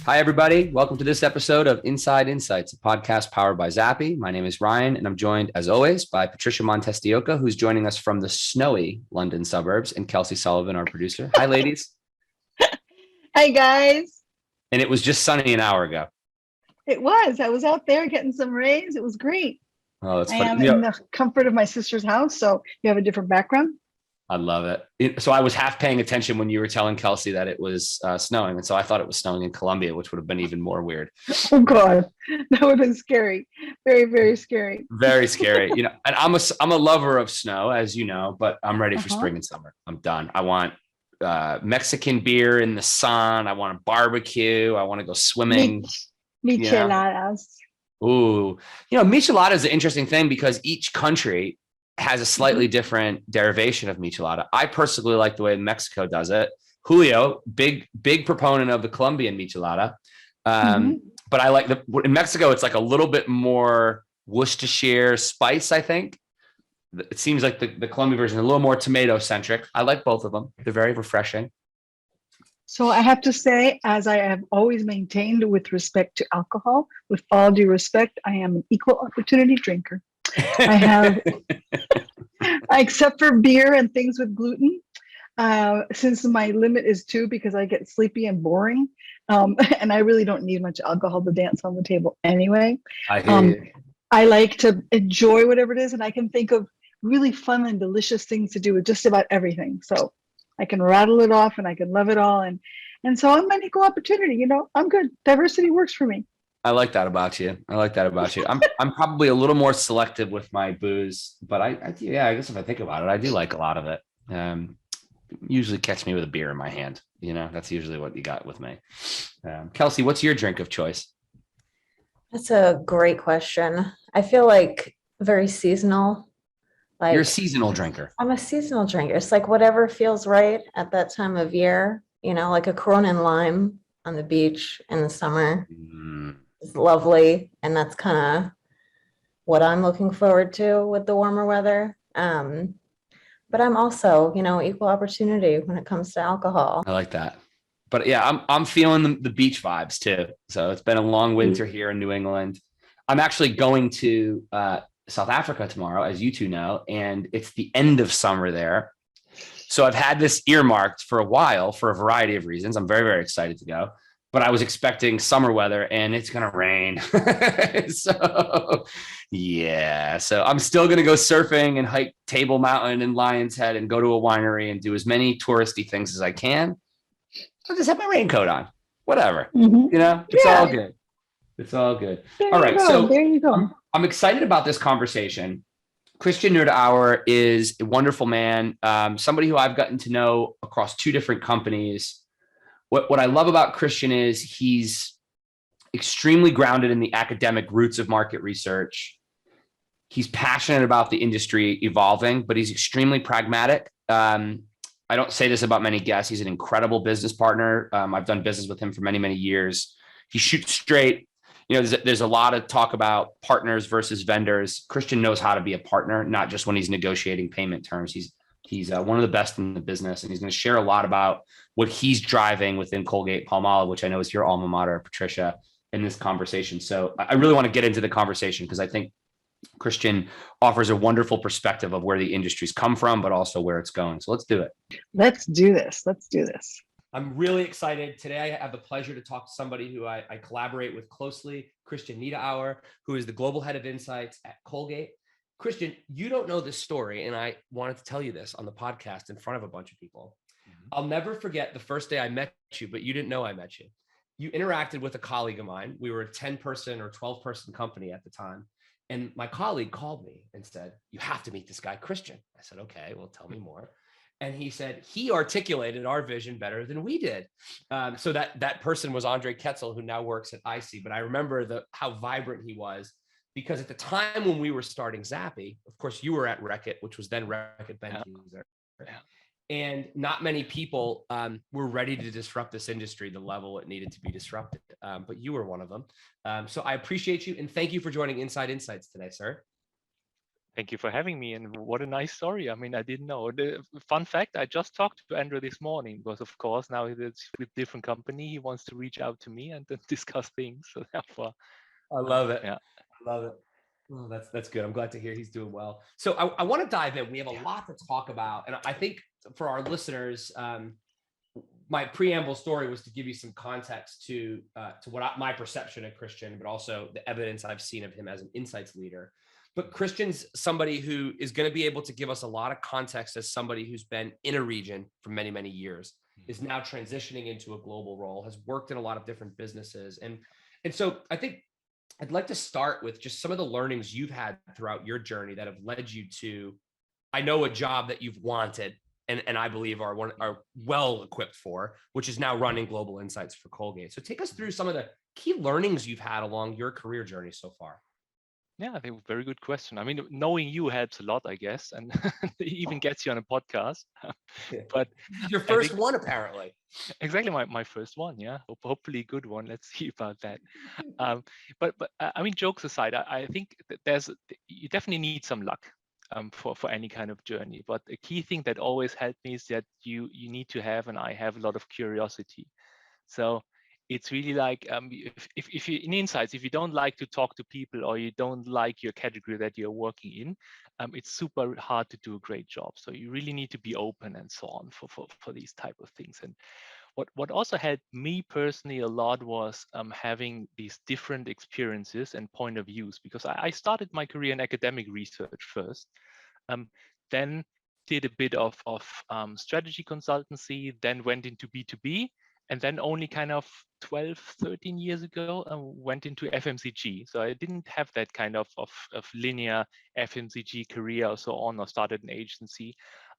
Hi, everybody. Welcome to this episode of Inside Insights, a podcast powered by Zappi. My name is Ryan, and I'm joined, as always, by Patricia Montestioca, who's joining us from the snowy London suburbs, and Kelsey Sullivan, our producer. Hi, ladies. Hi, guys. And it was just sunny an hour ago. It was. I was out there getting some rays. It was great. Oh, that's I funny. am in the comfort of my sister's house, so you have a different background. I love it. So I was half paying attention when you were telling Kelsey that it was snowing. And so I thought it was snowing in Colombia, which would have been even more weird. Oh, God. That would have been scary. Very, very scary. Very scary. And I'm a lover of snow, as you know, but I'm ready for spring and summer. I'm done. I want Mexican beer in the sun. I want a barbecue. I want to go swimming. Micheladas. Ooh, michelada is an interesting thing because each country has a slightly different derivation of michelada. I personally like the way Mexico does it. Julio, big proponent of the Colombian michelada. But I like in Mexico, it's like a little bit more Worcestershire spice, I think. It seems like the Colombian version is a little more tomato centric. I like both of them. They're very refreshing. So I have to say, as I have always maintained with respect to alcohol, with all due respect, I am an equal opportunity drinker. I have, except for beer and things with gluten, since my limit is 2 because I get sleepy and boring, and I really don't need much alcohol to dance on the table anyway. I like to enjoy whatever it is, and I can think of really fun and delicious things to do with just about everything. So I can rattle it off and I can love it all. And so I'm an equal opportunity, I'm good. Diversity works for me. I like that about you. I'm probably a little more selective with my booze, but I guess if I think about it, I do like a lot of it. Usually catch me with a beer in my hand. That's usually what you got with me. Kelsey, what's your drink of choice? That's a great question. I feel like very seasonal. You're a seasonal drinker. I'm a seasonal drinker. It's like whatever feels right at that time of year, like a Corona and lime on the beach in the summer. It's lovely. And that's kind of what I'm looking forward to with the warmer weather. But I'm also, equal opportunity when it comes to alcohol. I like that. But yeah, I'm feeling the beach vibes too. So it's been a long winter here in New England. I'm actually going to South Africa tomorrow, as you two know, and it's the end of summer there. So I've had this earmarked for a while for a variety of reasons. I'm very, very excited to go, but I was expecting summer weather and it's going to rain. So I'm still going to go surfing and hike Table Mountain and Lion's Head and go to a winery and do as many touristy things as I can. I'll just have my raincoat on, whatever, it's all good. It's all good. All right. So there you go. I'm excited about this conversation. Christian Niederauer is a wonderful man, somebody who I've gotten to know across 2 different companies. What I love about Christian is he's extremely grounded in the academic roots of market research. He's passionate about the industry evolving, but he's extremely pragmatic. I don't say this about many guests. He's an incredible business partner. I've done business with him for many, many years. He shoots straight. There's a lot of talk about partners versus vendors. Christian knows how to be a partner, not just when he's negotiating payment terms. He's one of the best in the business, and he's going to share a lot about what he's driving within Colgate-Palmolive, which I know is your alma mater, Patricia, in this conversation. So I really want to get into the conversation because I think Christian offers a wonderful perspective of where the industry's come from, but also where it's going. So let's do it. Let's do this. I'm really excited. Today, I have the pleasure to talk to somebody who I collaborate with closely, Christian Niederauer, who is the Global Head of Insights at Colgate. Christian, you don't know this story, and I wanted to tell you this on the podcast in front of a bunch of people. I'll never forget the first day I met you, but you didn't know I met you. You interacted with a colleague of mine. We were a 10-person or 12-person company at the time. And my colleague called me and said, "You have to meet this guy, Christian." I said, "Okay, well, tell me more." And he said, he articulated our vision better than we did. So that person was Andre Ketzel, who now works at IC. But I remember how vibrant he was, because at the time when we were starting Zappi, of course, you were at Reckitt, which was then Reckitt Benckiser. And not many people were ready to disrupt this industry the level it needed to be disrupted. But you were one of them. So I appreciate you. And thank you for joining Inside Insights today, sir. Thank you for having me. And what a nice story. I mean, I didn't know. The fun fact, I just talked to Andrew this morning because, of course, now it's with different company. He wants to reach out to me and then discuss things. So therefore, I love it. yeah. I love it. Oh, that's good. I'm glad to hear he's doing well. So I want to dive in. We have a lot to talk about. And I think for our listeners, my preamble story was to give you some context to what my perception of Christian, but also the evidence I've seen of him as an insights leader. But Christian's somebody who is going to be able to give us a lot of context as somebody who's been in a region for many, many years, is now transitioning into a global role, has worked in a lot of different businesses. And so I think I'd like to start with just some of the learnings you've had throughout your journey that have led you to, I know, a job that you've wanted and I believe are well equipped for, which is now running global insights for Colgate. So take us through some of the key learnings you've had along your career journey so far. Yeah, I think very good question. I mean, knowing you helps a lot, I guess, and it even gets you on a podcast. But this is your first one, apparently. Exactly, my first one. Yeah, hopefully a good one. Let's see about that. But I mean, jokes aside, I think that you definitely need some luck for any kind of journey. But a key thing that always helped me is that you need to have, and I have, a lot of curiosity. So it's really like if you in insights, if you don't like to talk to people or you don't like your category that you're working in, it's super hard to do a great job. So you really need to be open and so on for these type of things. And what also helped me personally a lot was having these different experiences and point of views, because I started my career in academic research first, then did a bit of strategy consultancy, then went into B2B, and then only kind of 12, 13 years ago, went into FMCG. So I didn't have that kind of linear FMCG career or so on, or started an agency.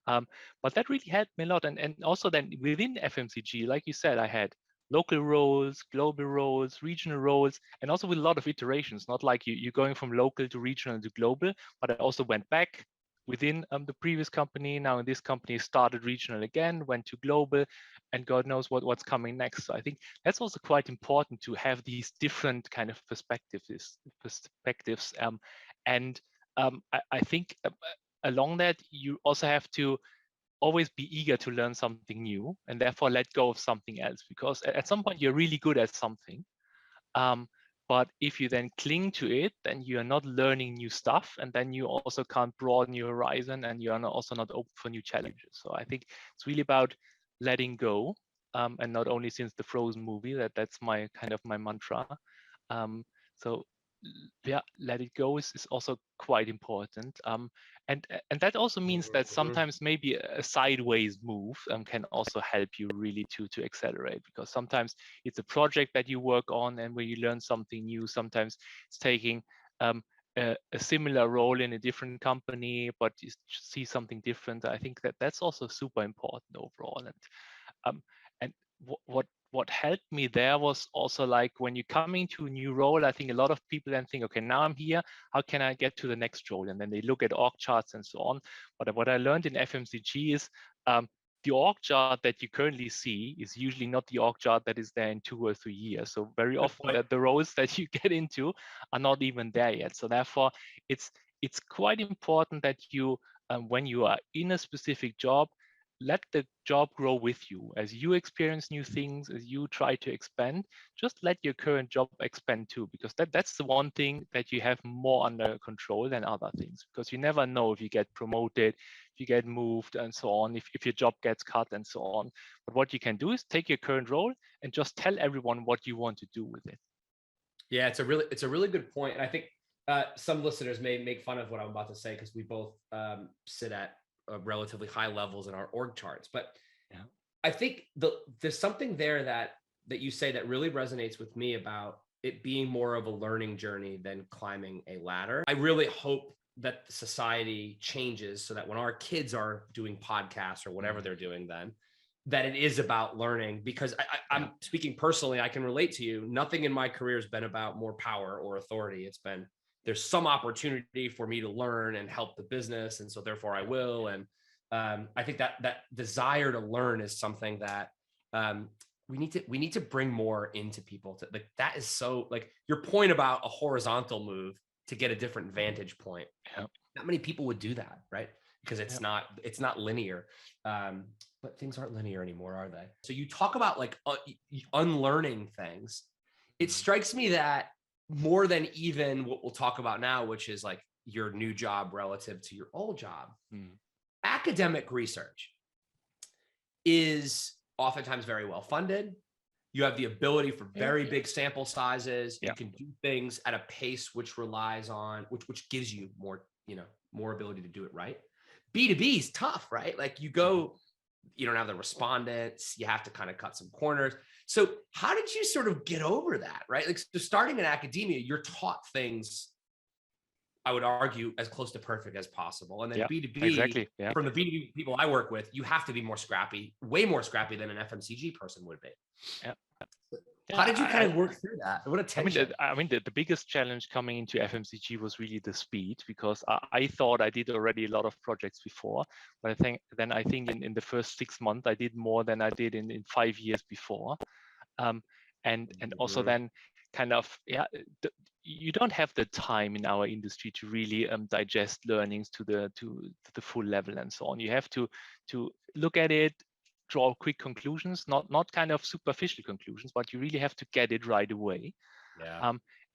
But that really helped me a lot. And also then within FMCG, like you said, I had local roles, global roles, regional roles, and also with a lot of iterations, not like you're going from local to regional to global, but I also went back within the previous company. Now in this company, started regional again, went to global, and God knows what's coming next. So I think that's also quite important to have these different kind of perspectives. And I think along that, you also have to always be eager to learn something new, and therefore let go of something else, because at some point you're really good at something. But if you then cling to it, then you are not learning new stuff, and then you also can't broaden your horizon, and you are also not open for new challenges. So I think it's really about letting go, and not only since the Frozen movie, that's my kind of my mantra. So yeah, let it go is also quite important. And that also means that sometimes maybe a sideways move can also help you really to accelerate, because sometimes it's a project that you work on and where you learn something new. Sometimes it's taking a similar role in a different company, but you see something different. I think that's also super important overall. And what helped me there was also, like, when you're coming to a new role, I think a lot of people then think, okay, now I'm here, how can I get to the next role? And then they look at org charts and so on. But what I learned in FMCG is the org chart that you currently see is usually not the org chart that is there in 2 or 3 years. So very often that the roles that you get into are not even there yet. So therefore, it's quite important that you, when you are in a specific job, let the job grow with you. As you experience new things, as you try to expand, just let your current job expand too, because that's the one thing that you have more under control than other things, because you never know if you get promoted, if you get moved and so on, if your job gets cut and so on. But what you can do is take your current role and just tell everyone what you want to do with it. Yeah, it's a really good point. And I think some listeners may make fun of what I'm about to say, because we both sit at relatively high levels in our org charts. But yeah, I think there's something there that you say that really resonates with me about it being more of a learning journey than climbing a ladder. I really hope that the society changes so that when our kids are doing podcasts or whatever they're doing then, that it is about learning, because I'm speaking personally, I can relate to you. Nothing in my career has been about more power or authority. It's been, there's some opportunity for me to learn and help the business, and so therefore I will. And I think that desire to learn is something that we need to bring more into people. Like, that is so, like, your point about a horizontal move to get a different vantage point. Yeah. Not many people would do that, right? Because it's not linear. But things aren't linear anymore, are they? So you talk about like unlearning things. It strikes me that more than even what we'll talk about now, which is like your new job relative to your old job, academic research is oftentimes very well funded. You have the ability for very big sample sizes. You can do things at a pace which relies on, which gives you more ability to do it right. B2B is tough, right? Like you don't have the respondents, you have to kind of cut some corners. So how did you sort of get over that, right? Like so starting in academia, you're taught things, I would argue, as close to perfect as possible. And then B2B, from the B2B people I work with, you have to be more scrappy, way more scrappy than an FMCG person would be. How did you kind of work through that? What a tension. The biggest challenge coming into FMCG was really the speed, because I thought I did already a lot of projects before, but I think in the first 6 months I did more than I did in 5 years before, and also then kind of you don't have the time in our industry to really digest learnings to the full level and so on. You have to look at it, draw quick conclusions, not kind of superficial conclusions, but you really have to get it right away,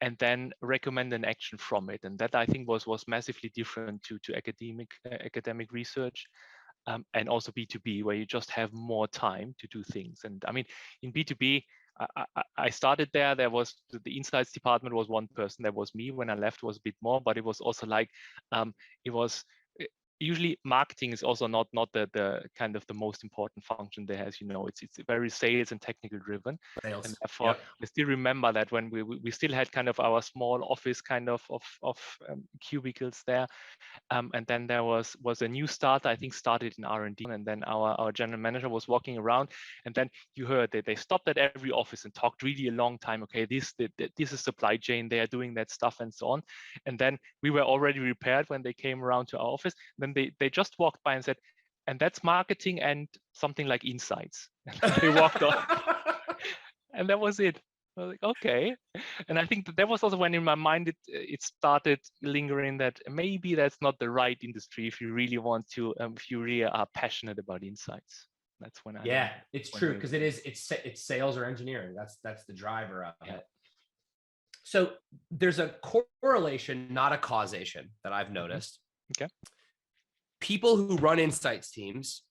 and then recommend an action from it. And that I think was massively different to academic research, and also B2B, where you just have more time to do things. And I mean, in B2B, I started there. There was the insights department was one person. That was me. When I left, it was a bit more, but it was also like it was. Usually marketing is also not the kind of the most important function there, as you know. It's very sales and technical driven. Sales. And therefore, I still remember that when we still had kind of our small office kind of cubicles there, and then there was a new starter, I think started in R&D, and then our general manager was walking around, and then you heard that they stopped at every office and talked really a long time. Okay, this is supply chain. They are doing that stuff and so on. And then we were already prepared when they came around to our office. Then they just walked by and said, and that's marketing and something like insights. They walked off, and that was it. I was like, okay. And I think that was also when in my mind it started lingering that maybe that's not the right industry if you really want to, if you really are passionate about insights. That's when it's true, because it's sales or engineering. That's the driver of it. So there's a correlation, not a causation, that I've noticed. Okay. People who run insights teams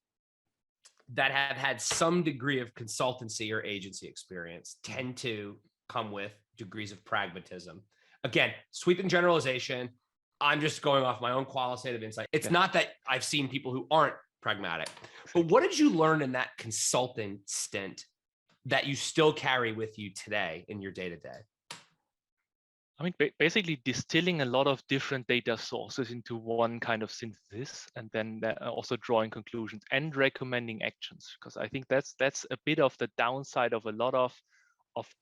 that have had some degree of consultancy or agency experience tend to come with degrees of pragmatism. Again, sweeping generalization. I'm just going off my own qualitative insight. It's not that I've seen people who aren't pragmatic, but what did you learn in that consulting stint that you still carry with you today in your day-to-day? I mean, basically distilling a lot of different data sources into one kind of synthesis, and then also drawing conclusions and recommending actions. Because I think that's a bit of the downside of a lot of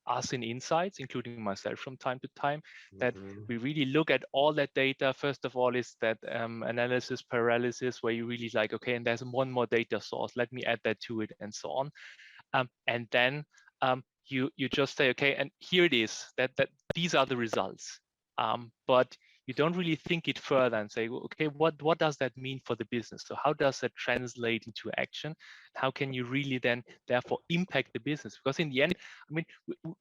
us in insights, including myself from time to time, that we really look at all that data. First of all, is that analysis paralysis, where you really like, okay, and there's one more data source, let me add that to it, and so on. And then you just say, okay, and here it is, that these are the results, but you don't really think it further and say, okay, what does that mean for the business? So how does that translate into action? How can you really then therefore impact the business? Because in the end, I mean,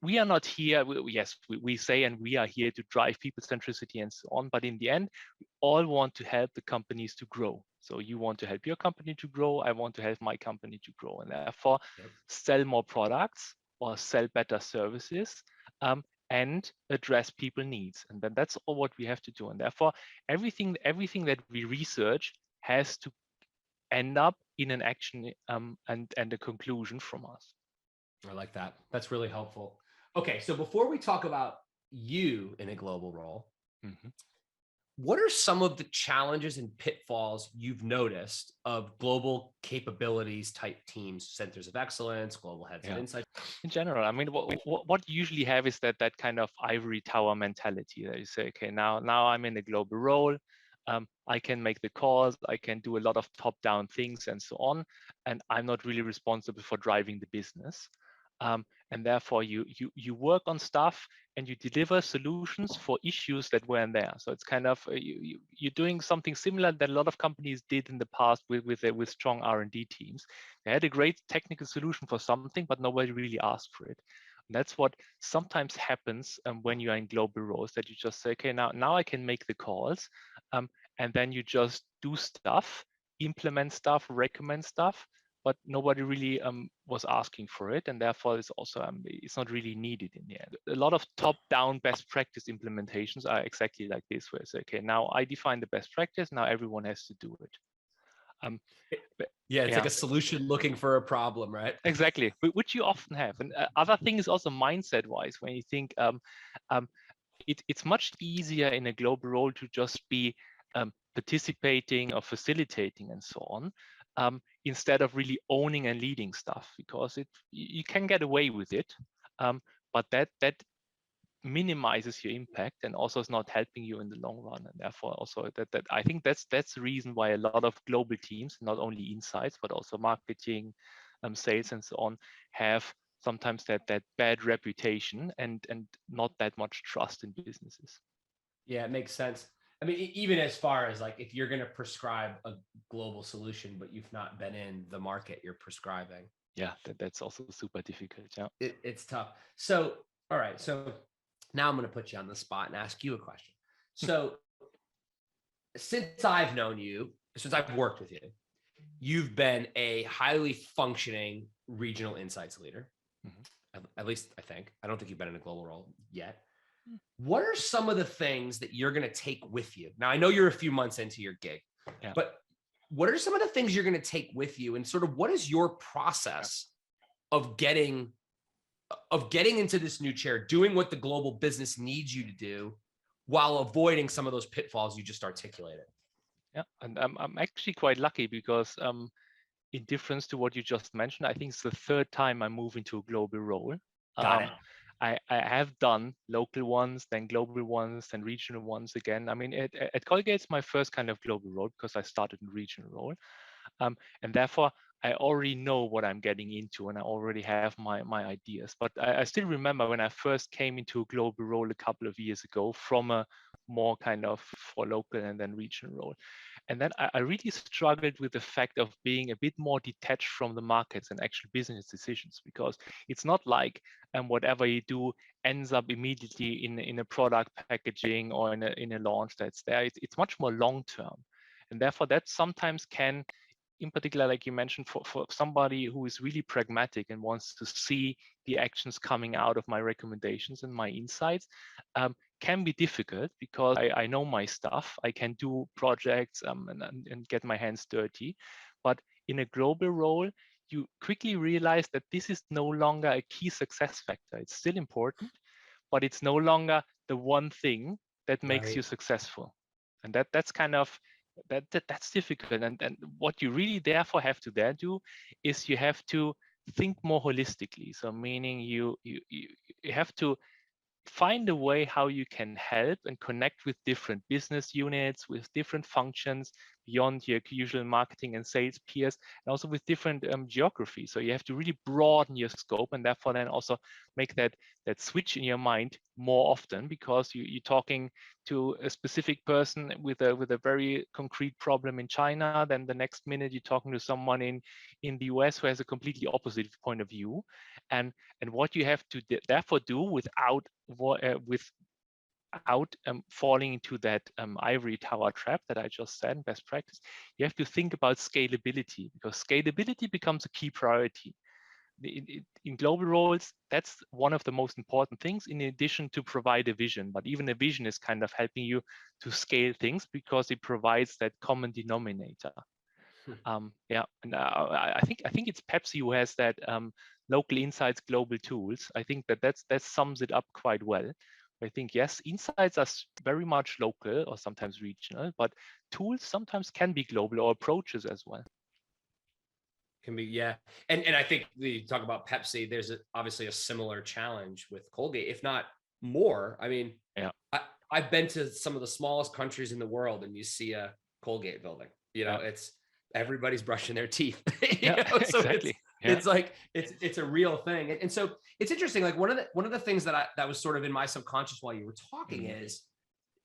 we are not here, we say, and we are here to drive people centricity and so on, but in the end, we all want to help the companies to grow. So you want to help your company to grow, I want to help my company to grow, and therefore sell more products or sell better services, and address people needs. And then that's all what we have to do. And therefore, everything that we research has to end up in an action and a conclusion from us. I like that. That's really helpful. Okay, so before we talk about you in a global role, what are some of the challenges and pitfalls you've noticed of global capabilities type teams, centers of excellence, global heads of insight? In general, I mean, what you usually have is that kind of ivory tower mentality that you say, okay, now I'm in a global role. I can make the calls, I can do a lot of top-down things and so on, and I'm not really responsible for driving the business. and therefore you work on stuff and you deliver solutions for issues that weren't there. So it's kind of you're doing something similar that a lot of companies did in the past with strong R&D teams. They had a great technical solution for something, but nobody really asked for it. And that's what sometimes happens when you are in global roles, that you just say, okay, now I can make the calls, and then you just do stuff, implement stuff, recommend stuff, but nobody really was asking for it, and therefore it's also it's not really needed in the end. A lot of top-down best practice implementations are exactly like this, where it's okay, now I define the best practice, now everyone has to do it. It's like a solution looking for a problem, right? Exactly, which you often have. And other thing is also mindset-wise, when you think it's much easier in a global role to just be participating or facilitating and so on, instead of really owning and leading stuff, because you can get away with it, but that minimizes your impact and also is not helping you in the long run. And therefore also that I think that's the reason why a lot of global teams, not only insights but also marketing, sales and so on, have sometimes that bad reputation and not that much trust in businesses. Yeah, it makes sense. I mean, even as far as like, if you're going to prescribe a global solution, but you've not been in the market you're prescribing. Yeah, that's also super difficult. Yeah, it's tough. So, all right. So now I'm going to put you on the spot and ask you a question. So since I've known you, since I've worked with you, you've been a highly functioning regional insights leader. Mm-hmm. At least I think. I don't think you've been in a global role yet. What are some of the things that you're going to take with you? Now, I know you're a few months into your gig, but what are some of the things you're going to take with you, and sort of what is your process of getting into this new chair, doing what the global business needs you to do while avoiding some of those pitfalls you just articulated? Yeah, and I'm actually quite lucky because in difference to what you just mentioned, I think it's the third time I move into a global role. Got it. I have done local ones, then global ones, then regional ones again. I mean, at Colgate, it's my first kind of global role because I started in regional role. And therefore, I already know what I'm getting into and I already have my ideas. But I still remember when I first came into a global role a couple of years ago from a more kind of for local and then regional role. And then I really struggled with the fact of being a bit more detached from the markets and actual business decisions, because it's not like whatever you do ends up immediately in a product packaging or in a launch that's there. It's much more long term. And therefore that sometimes can, in particular, like you mentioned, for somebody who is really pragmatic and wants to see the actions coming out of my recommendations and my insights, can be difficult because I know my stuff. I can do projects and get my hands dirty. But in a global role, you quickly realize that this is no longer a key success factor. It's still important, but it's no longer the one thing that makes you successful. And that's kind of that's difficult. And what you really therefore have to do is you have to think more holistically. So meaning you have to find a way how you can help and connect with different business units, with different functions beyond your usual marketing and sales peers, and also with different geographies. So you have to really broaden your scope, and therefore then also make that switch in your mind more often, because you're talking to a specific person with a very concrete problem in China, then the next minute you're talking to someone in the US who has a completely opposite point of view. And what you have to therefore do without falling into that ivory tower trap that I just said, best practice, you have to think about scalability, because scalability becomes a key priority. In global roles, that's one of the most important things, in addition to provide a vision. But even a vision is kind of helping you to scale things because it provides that common denominator. Yeah, and I think it's Pepsi who has that local insights, global tools. I think that sums it up quite well. I think, yes, insights are very much local or sometimes regional, but tools sometimes can be global, or approaches as well. Can be, yeah. And I think you talk about Pepsi, there's obviously a similar challenge with Colgate, if not more. I mean, yeah, I've been to some of the smallest countries in the world, and you see a Colgate building. You know, it's everybody's brushing their teeth. Yeah, so exactly. It's like it's a real thing. And so it's interesting. Like one of the things that was sort of in my subconscious while you were talking is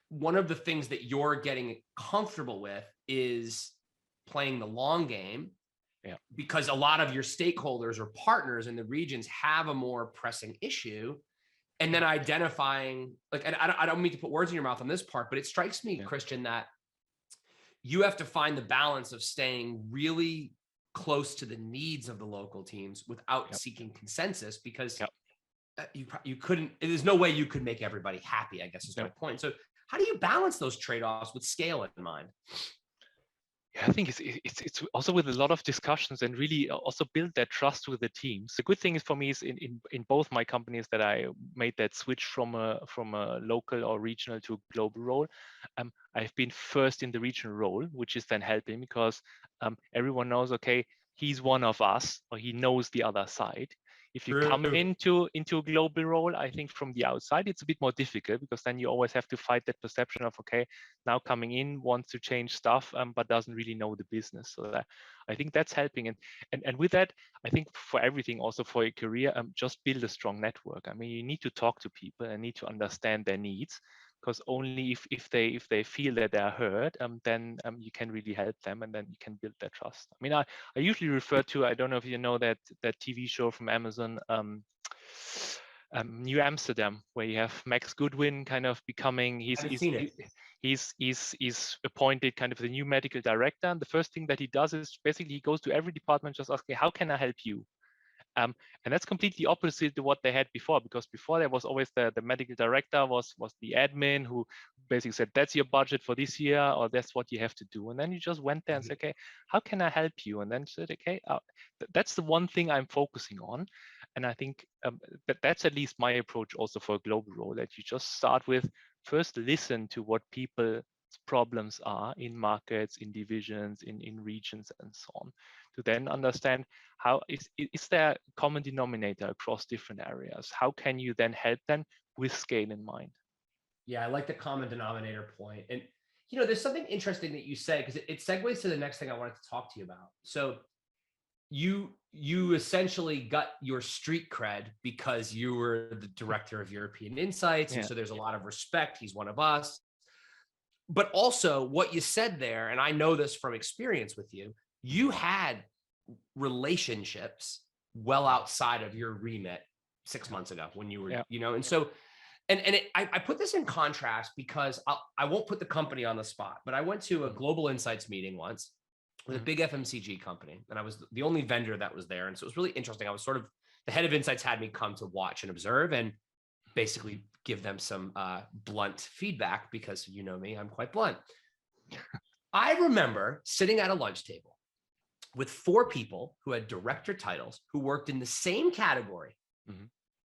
one of the things that you're getting comfortable with is playing the long game. Yeah. Because a lot of your stakeholders or partners in the regions have a more pressing issue. And then identifying, like, and I don't mean to put words in your mouth on this part, but it strikes me, Christian, that you have to find the balance of staying really close to the needs of the local teams without seeking consensus, because you couldn't, there's no way you could make everybody happy, I guess is my point. So how do you balance those trade-offs with scale in mind? Yeah, I think it's also with a lot of discussions and really also build that trust with the teams. The good thing is for me is in both my companies that I made that switch from a local or regional to a global role. I've been first in the regional role, which is then helping because everyone knows, okay, he's one of us, or he knows the other side. If you come into a global role, I think from the outside, it's a bit more difficult because then you always have to fight that perception of, okay, now coming in, wants to change stuff, but doesn't really know the business. So that, I think that's helping. And with that, I think for everything, also for your career, just build a strong network. I mean, you need to talk to people and need to understand their needs, because only if they feel that they're heard, then you can really help them, and then you can build that trust. I mean, I usually refer to, I don't know if you know that TV show from Amazon, New Amsterdam, where you have Max Goodwin kind of becoming, he's appointed kind of the new medical director, and the first thing that he does is basically he goes to every department just asking, how can I help you? And that's completely opposite to what they had before, because before there was always the medical director was the admin who basically said, that's your budget for this year, or that's what you have to do. And then you just went there and said, okay, how can I help you? And then said, okay, that's the one thing I'm focusing on. And I think that's at least my approach also for a global role, that you just start with first listen to what people's problems are in markets, in divisions, in regions, and so on, to then understand how is there a common denominator across different areas? How can you then help them with scale in mind? Yeah, I like the common denominator point. And, you know, there's something interesting that you say, because it segues to the next thing I wanted to talk to you about. So you essentially got your street cred because you were the director of European Insights. And so there's a lot of respect. He's one of us. But also what you said there, and I know this from experience with you, you had relationships well outside of your remit 6 months ago when you were, you know, and so, I put this in contrast because I won't put the company on the spot, but I went to a global insights meeting once with a big FMCG company, and I was the only vendor that was there. And so it was really interesting. I was sort of, the head of insights had me come to watch and observe and basically give them some blunt feedback, because you know me, I'm quite blunt. I remember sitting at a lunch table with 4 people who had director titles who worked in the same category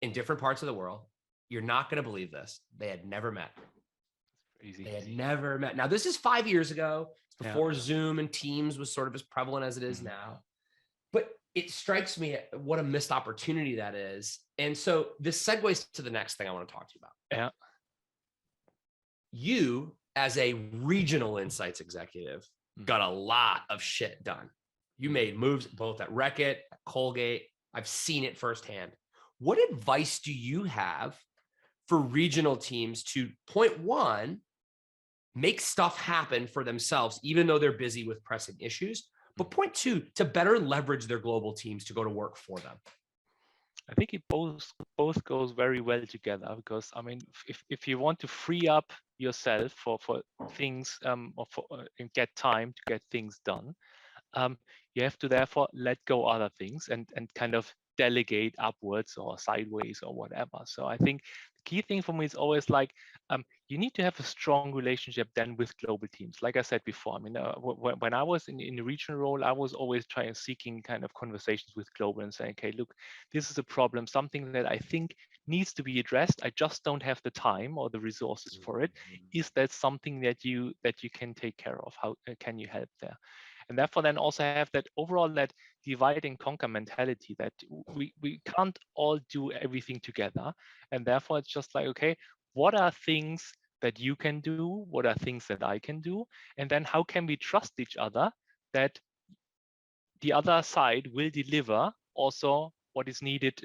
in different parts of the world. You're not going to believe this. They had never met. Crazy. They had never met. Now, this is 5 years ago. It's before Zoom and Teams was sort of as prevalent as it is now. But it strikes me what a missed opportunity that is. And so this segues to the next thing I want to talk to you about. Yeah. You, as a regional insights executive, got a lot of shit done. You made moves both at Reckitt, at Colgate. I've seen it firsthand. What advice do you have for regional teams to, point one, make stuff happen for themselves, even though they're busy with pressing issues, but point two, to better leverage their global teams to go to work for them? I think it both goes very well together, because I mean, if you want to free up yourself for things and get time to get things done, you have to therefore let go other things and kind of delegate upwards or sideways or whatever. So I think the key thing for me is always like, you need to have a strong relationship then with global teams. Like I said before, I mean, when I was in the regional role, I was always seeking kind of conversations with global and saying, okay, look, this is a problem, something that I think needs to be addressed. I just don't have the time or the resources for it. Is that something that you can take care of? How can you help there? And therefore then also have that overall, that divide and conquer mentality, that we can't all do everything together. And therefore it's just like, okay, what are things that you can do? What are things that I can do? And then how can we trust each other that the other side will deliver also what is needed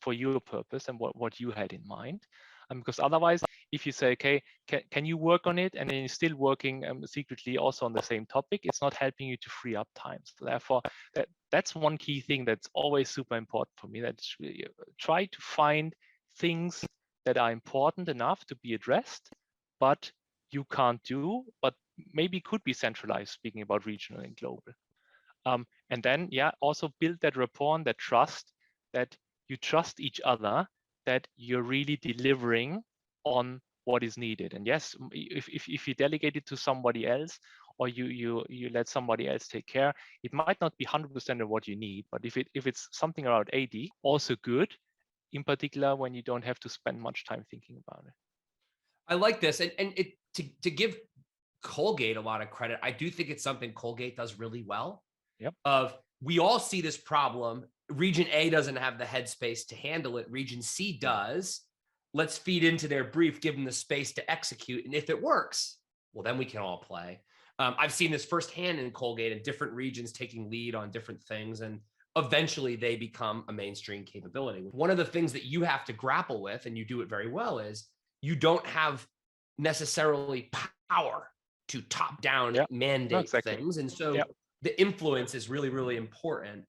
for your purpose and what you had in mind. Because otherwise, if you say, okay, can you work on it, and then you're still working secretly also on the same topic, it's not helping you to free up time. So therefore, that's one key thing that's always super important for me. That's really, try to find things that are important enough to be addressed, but you can't do, but maybe could be centralized, speaking about regional and global. And then, also build that rapport and that trust, that you trust each other, that you're really delivering on what is needed. And yes, if you delegate it to somebody else, or you let somebody else take care, it might not be 100% of what you need, but if it's something around 80, also good, in particular when you don't have to spend much time thinking about it. I like this. And it to give Colgate a lot of credit, I do think it's something Colgate does really well. Yep. We all see this problem. Region A doesn't have the headspace to handle it. Region C does. Let's feed into their brief, give them the space to execute. And if it works, well, then we can all play. I've seen this firsthand in Colgate and different regions taking lead on different things. And eventually they become a mainstream capability. One of the things that you have to grapple with, and you do it very well, is you don't have necessarily power to top down mandate things. And so the influence is really, really important.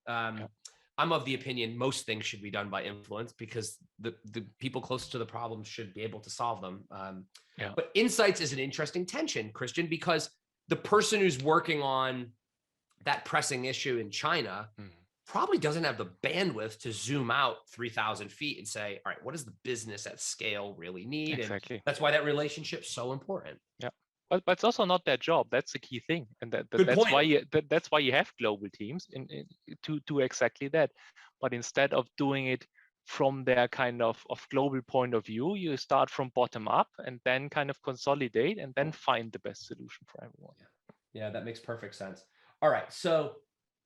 I'm of the opinion most things should be done by influence, because the people closest to the problem should be able to solve them. But insights is an interesting tension, Christian, because the person who's working on that pressing issue in China probably doesn't have the bandwidth to zoom out 3,000 feet and say, all right, what does the business at scale really need? Exactly. And that's why that relationship's so important. Yeah. But it's also not their job. That's the key thing, and that's why you have global teams to do exactly that. But instead of doing it from their kind of global point of view, you start from bottom up and then kind of consolidate and then find the best solution for everyone. Yeah, that makes perfect sense. All right, so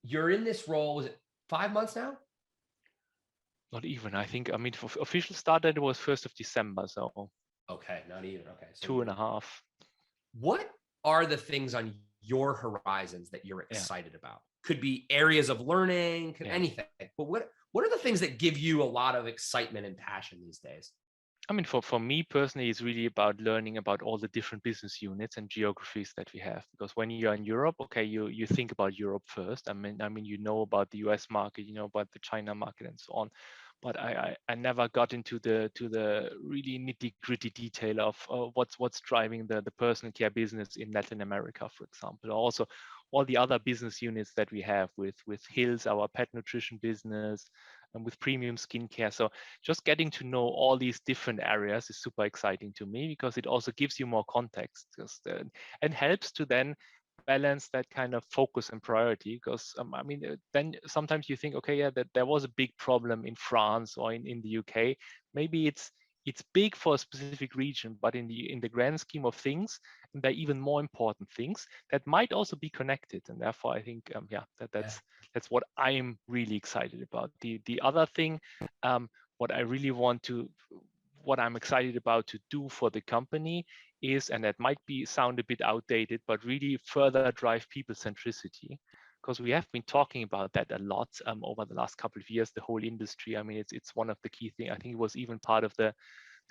you're in this role. Was it 5 months now? Not even. I think. I mean, for official start date was 1st of December. So. Okay, not even. Okay, so 2.5. What are the things on your horizons that you're excited about? Could be areas of learning, anything. But what are the things that give you a lot of excitement and passion these days? I mean, for me personally, it's really about learning about all the different business units and geographies that we have. Because when you're in Europe, okay, you think about Europe first. I mean, you know about the US market, you know about the China market, and so on. But I never got into the really nitty-gritty detail of what's driving the personal care business in Latin America, for example. Also, all the other business units that we have with Hills, our pet nutrition business, and with premium skincare. So just getting to know all these different areas is super exciting to me, because it also gives you more context and helps to then balance that kind of focus and priority. Because I mean, then sometimes you think, okay, that there was a big problem in France or in the UK. Maybe it's big for a specific region, but in the grand scheme of things, and there are even more important things that might also be connected. And therefore, I think that's what I'm really excited about. The other thing, what I'm excited about to do for the company is, and that might sound a bit outdated, but really further drive people centricity, because we have been talking about that a lot over the last couple of years, the whole industry. I mean, it's one of the key things. I think it was even part of the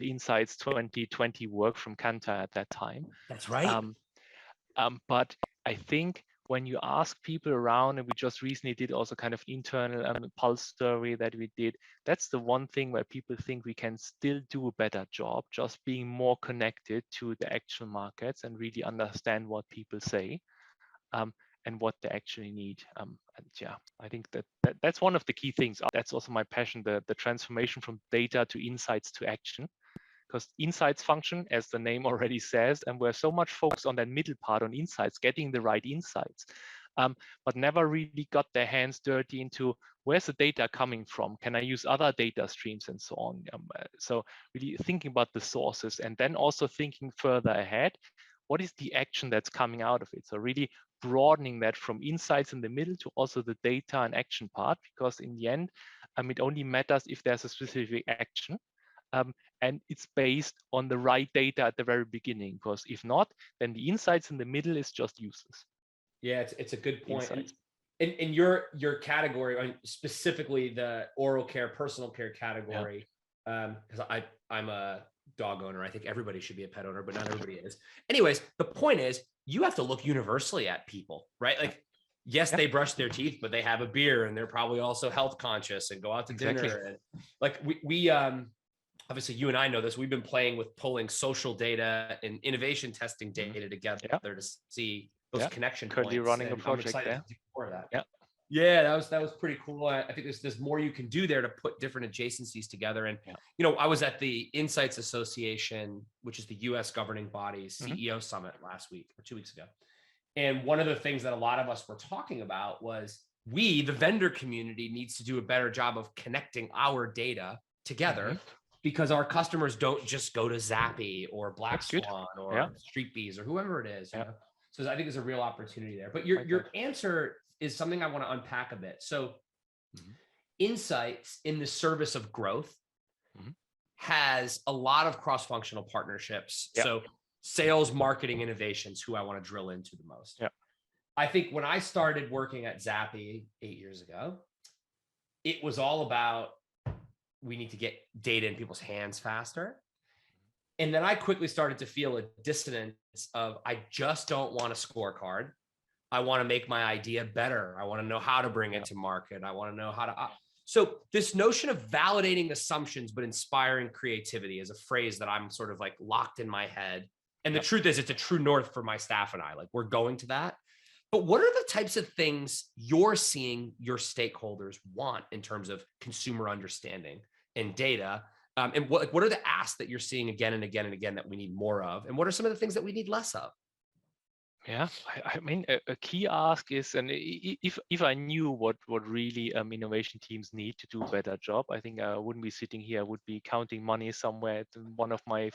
Insights 2020 work from Kantar at that time. That's right. But I think when you ask people around, and we just recently did also kind of internal pulse survey that we did, that's the one thing where people think we can still do a better job, just being more connected to the actual markets and really understand what people say and what they actually need. I think that's one of the key things. That's also my passion, the transformation from data to insights to action. Because insights function, as the name already says, and we're so much focused on that middle part, on insights, getting the right insights, but never really got their hands dirty into where's the data coming from? Can I use other data streams and so on? So really thinking about the sources, and then also thinking further ahead, what is the action that's coming out of it? So really broadening that from insights in the middle to also the data and action part, because in the end, it only matters if there's a specific action. And it's based on the right data at the very beginning, because if not, then the insights in the middle is just useless. Yeah, it's a good point. in your category, specifically the oral care, personal care category, because I'm a dog owner. I think everybody should be a pet owner, but not everybody is. Anyways, the point is you have to look universally at people, right? Like, yes, they brush their teeth, but they have a beer and they're probably also health conscious and go out to dinner. And like we obviously you and I know this, we've been playing with pulling social data and innovation testing data together to see those connection Currently points. running And a project I'm excited there. to do more of that. Yeah. That was pretty cool. I think there's more you can do there to put different adjacencies together. And I was at the Insights Association, which is the US governing body CEO summit last week or 2 weeks ago. And one of the things that a lot of us were talking about was the vendor community, needs to do a better job of connecting our data together, because our customers don't just go to Zappy or Black Swan or Street Bees or whoever it is. You know? So I think there's a real opportunity there. But your answer is something I want to unpack a bit. So Insights in the service of growth has a lot of cross-functional partnerships. So sales, marketing, innovations, who I want to drill into the most. I think when I started working at Zappy 8 years ago, it was all about, we need to get data in people's hands faster. And then I quickly started to feel a dissonance of, I just don't want a scorecard. I want to make my idea better. I want to know how to bring it to market. I want to know how to. So this notion of validating assumptions, but inspiring creativity is a phrase that I'm sort of like locked in my head. And the truth is, it's a true north for my staff and I. Like, we're going to that. But what are the types of things you're seeing your stakeholders want in terms of consumer understanding and data? And what are the asks that you're seeing again and again and again that we need more of? And what are some of the things that we need less of? Yeah, I mean, a key ask is, and if I knew what really innovation teams need to do a better job, I think I wouldn't be sitting here. I would be counting money somewhere at one of my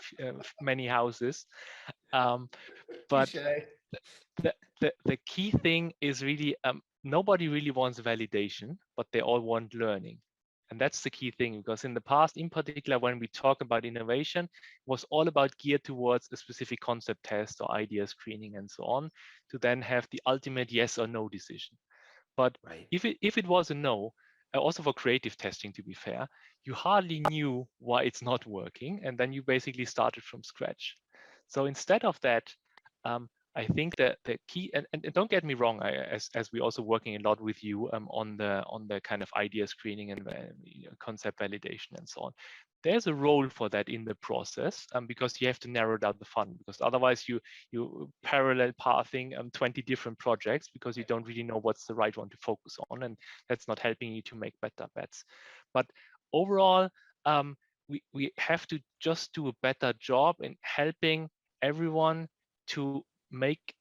many houses. But the key thing is really, nobody really wants validation, but they all want learning. And that's the key thing, because in the past, in particular, when we talk about innovation, it was all about geared towards a specific concept test or idea screening and so on, to then have the ultimate yes or no decision. But if it was a no, also for creative testing, to be fair, you hardly knew why it's not working. And then you basically started from scratch. So instead of that, I think that the key, and don't get me wrong, as we're also working a lot with you on the kind of idea screening and concept validation and so on. There's a role for that in the process, because you have to narrow down the funnel, because otherwise you parallel pathing 20 different projects because you don't really know what's the right one to focus on, and that's not helping you to make better bets. But overall, we have to just do a better job in helping everyone to make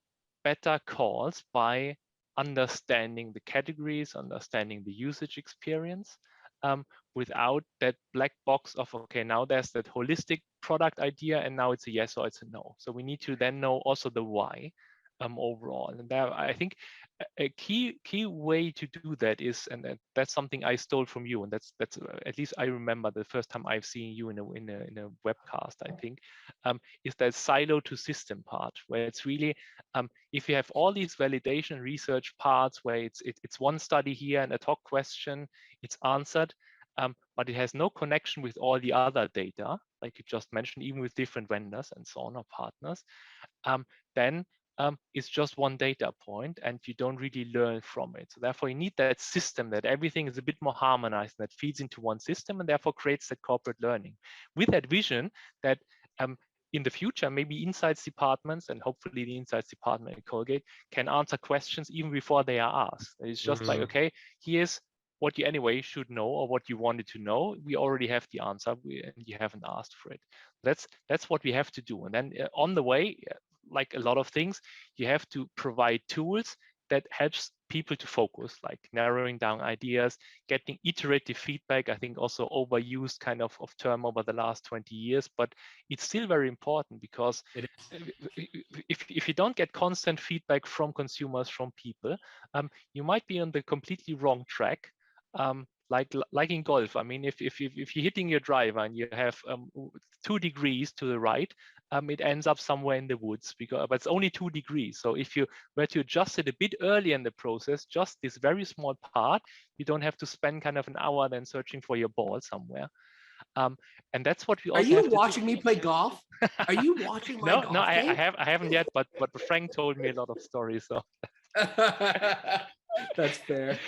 better calls by understanding the categories, understanding the usage experience, without that black box of, okay, now there's that holistic product idea and now it's a yes or it's a no. So we need to then know also the why overall. And there, I think a key way to do that is, and that's something I stole from you, and that's at least I remember the first time I've seen you in a webcast, I think, is that silo to system part, where it's really, if you have all these validation research parts where it's one study here and a talk question, it's answered, but it has no connection with all the other data, like you just mentioned, even with different vendors and so on, or partners, then it's just one data point and you don't really learn from it. So therefore you need that system, that everything is a bit more harmonized, that feeds into one system and therefore creates that corporate learning. With that vision that in the future, maybe insights departments, and hopefully the insights department at Colgate can answer questions even before they are asked. It's just like, okay, here's what you anyway should know or what you wanted to know. We already have the answer and you haven't asked for it. That's what we have to do. And then on the way, like a lot of things, you have to provide tools that helps people to focus, like narrowing down ideas, getting iterative feedback. I think also overused kind of term over the last 20 years, but it's still very important, because if you don't get constant feedback from consumers, from people, you might be on the completely wrong track. Like in golf, I mean, if you're hitting your driver and you have 2 degrees to the right, it ends up somewhere in the woods, but it's only 2 degrees. So if you were to adjust it a bit early in the process, just this very small part, you don't have to spend kind of an hour then searching for your ball somewhere. And that's what we also Are you have to watching do. me play golf? Are you watching my golf I game? haven't yet, but Frank told me a lot of stories. So that's fair.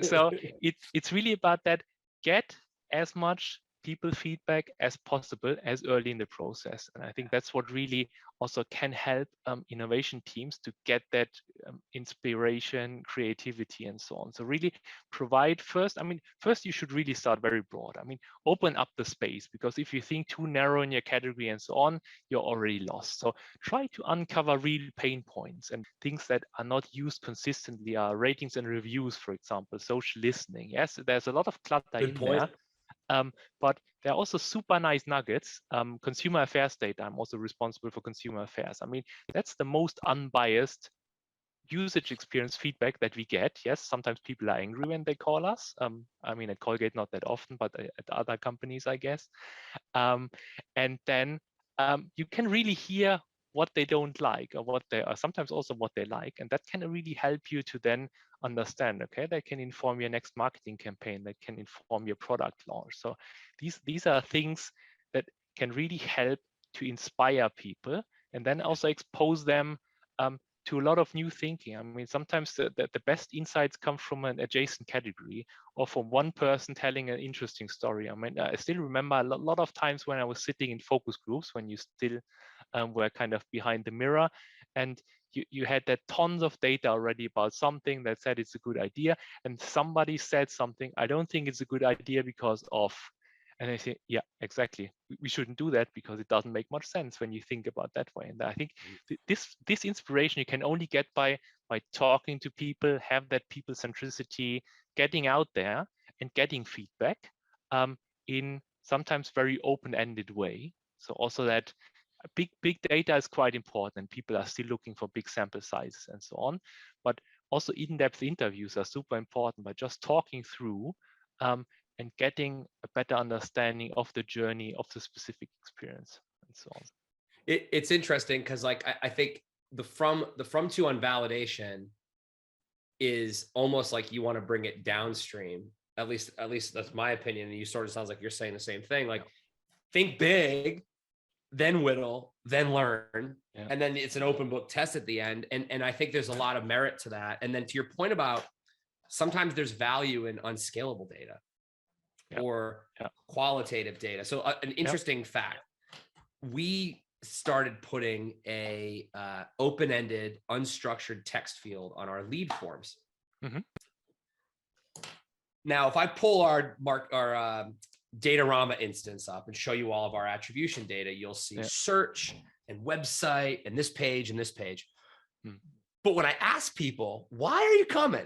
So it's really about that. Get as much people feedback as possible as early in the process, and I think that's what really also can help innovation teams to get that inspiration, creativity, and so on. So really provide first. I mean, first you should really start very broad. I mean, open up the space, because if you think too narrow in your category and so on, you're already lost. So try to uncover real pain points and things that are not used consistently. Are ratings and reviews, for example, social listening. Yes, there's a lot of clutter Good in point. there. But there are also super nice nuggets. Consumer affairs data, I'm also responsible for consumer affairs. I mean, that's the most unbiased usage experience feedback that we get. Yes, sometimes people are angry when they call us. I mean, at Colgate, not that often, but at other companies, I guess. And then you can really hear what they don't like, or what they are, sometimes also what they like. And that can really help you to then understand, okay, that can inform your next marketing campaign, that can inform your product launch. So these are things that can really help to inspire people, and then also expose them to a lot of new thinking. I mean, sometimes the best insights come from an adjacent category, or from one person telling an interesting story. I mean, I still remember a lot of times when I was sitting in focus groups, when you still were kind of behind the mirror, and you had that tons of data already about something that said it's a good idea, and somebody said something, I don't think it's a good idea because of, and I say, yeah, exactly. We shouldn't do that, because it doesn't make much sense when you think about that way. And I think this inspiration you can only get by talking to people, have that people centricity, getting out there and getting feedback in sometimes very open-ended way. So also that big data is quite important. People are still looking for big sample sizes and so on. But also in-depth interviews are super important, by just talking through and getting a better understanding of the journey of the specific experience and so on. It's interesting because, like, I think the from to on validation is almost like you want to bring it downstream. At least that's my opinion. And you sort of sounds like you're saying the same thing. Like, think big, then whittle, then learn, and then it's an open book test at the end. And I think there's a lot of merit to that. And then to your point about sometimes there's value in unscalable data. Or qualitative data. So an interesting fact, we started putting a open-ended, unstructured text field on our lead forms. Mm-hmm. Now, if I pull our Datarama instance up and show you all of our attribution data, you'll see search and website and this page and this page. But when I ask people, why are you coming?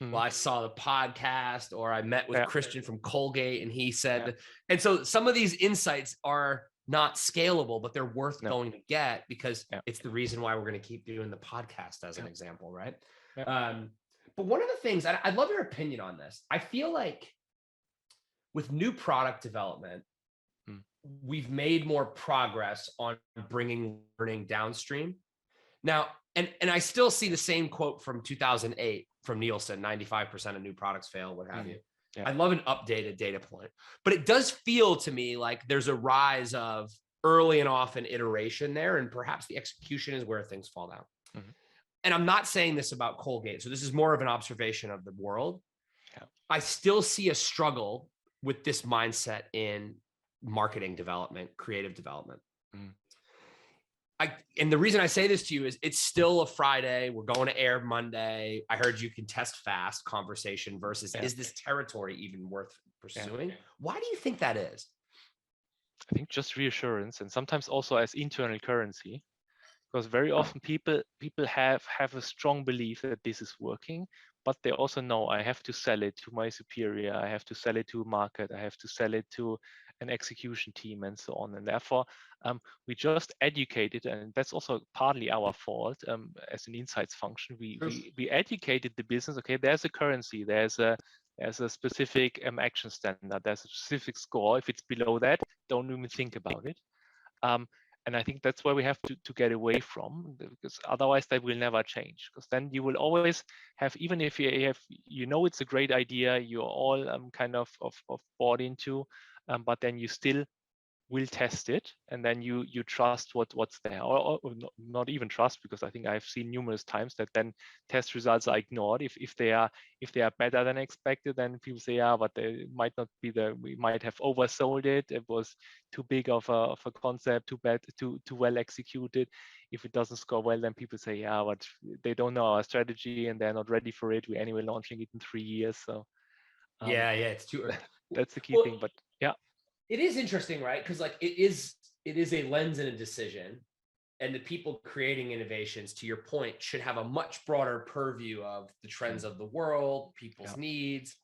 Well, I saw the podcast, or I met with Christian from Colgate and he said, and so some of these insights are not scalable, but they're worth going to get, because it's the reason why we're going to keep doing the podcast as an example. Right. But one of the things, I'd love your opinion on this. I feel like with new product development, we've made more progress on bringing learning downstream. Now, and I still see the same quote from 2008 from Nielsen, 95% of new products fail, what have you. I love an updated data point, but it does feel to me like there's a rise of early and often iteration there, and perhaps the execution is where things fall down. And I'm not saying this about Colgate, so this is more of an observation of the world. I still see a struggle with this mindset in marketing development, creative development. And the reason I say this to you is it's still a Friday. We're going to air Monday. I heard you can test fast conversation versus is this territory even worth pursuing? Why do you think that is? I think just reassurance, and sometimes also as internal currency, because very often people have a strong belief that this is working, but they also know I have to sell it to my superior, I have to sell it to a market, I have to sell it to an execution team and so on. And therefore, we just educated, and that's also partly our fault as an insights function. We educated the business. Okay, there's a currency, there's a specific action standard, there's a specific score. If it's below that, don't even think about it. And I think that's where we have to get away from, because otherwise that will never change. Because then you will always have, even if you have, it's a great idea, you're all kind of bought into, but then you still will test it, and then you trust what's there, or not even trust, because I think I've seen numerous times that then test results are ignored. If they are better than expected, then people say, yeah, but they might not be we might have oversold it. It was too big of a concept, too bad, too well executed. If it doesn't score well, then people say, yeah, but they don't know our strategy and they're not ready for it. We're anyway launching it in 3 years. So yeah, it's too early. That's the key thing. But yeah. It is interesting, right? Because like it is a lens and a decision, and the people creating innovations, to your point, should have a much broader purview of the trends of the world, people's needs.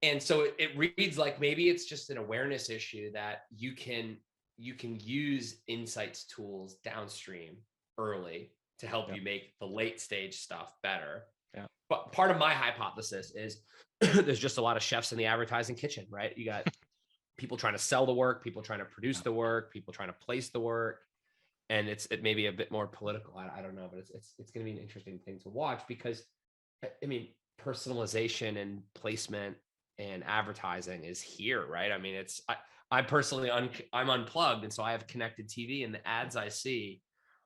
And so it reads like maybe it's just an awareness issue that you can use insights tools downstream early to help you make the late stage stuff better. Yeah. But part of my hypothesis is there's just a lot of chefs in the advertising kitchen, right? You got people trying to sell the work, people trying to produce the work, people trying to place the work. And it may be a bit more political. I don't know, but it's going to be an interesting thing to watch, because I mean, personalization and placement and advertising is here, right? I mean, I personally, I'm unplugged. And so I have connected TV, and the ads I see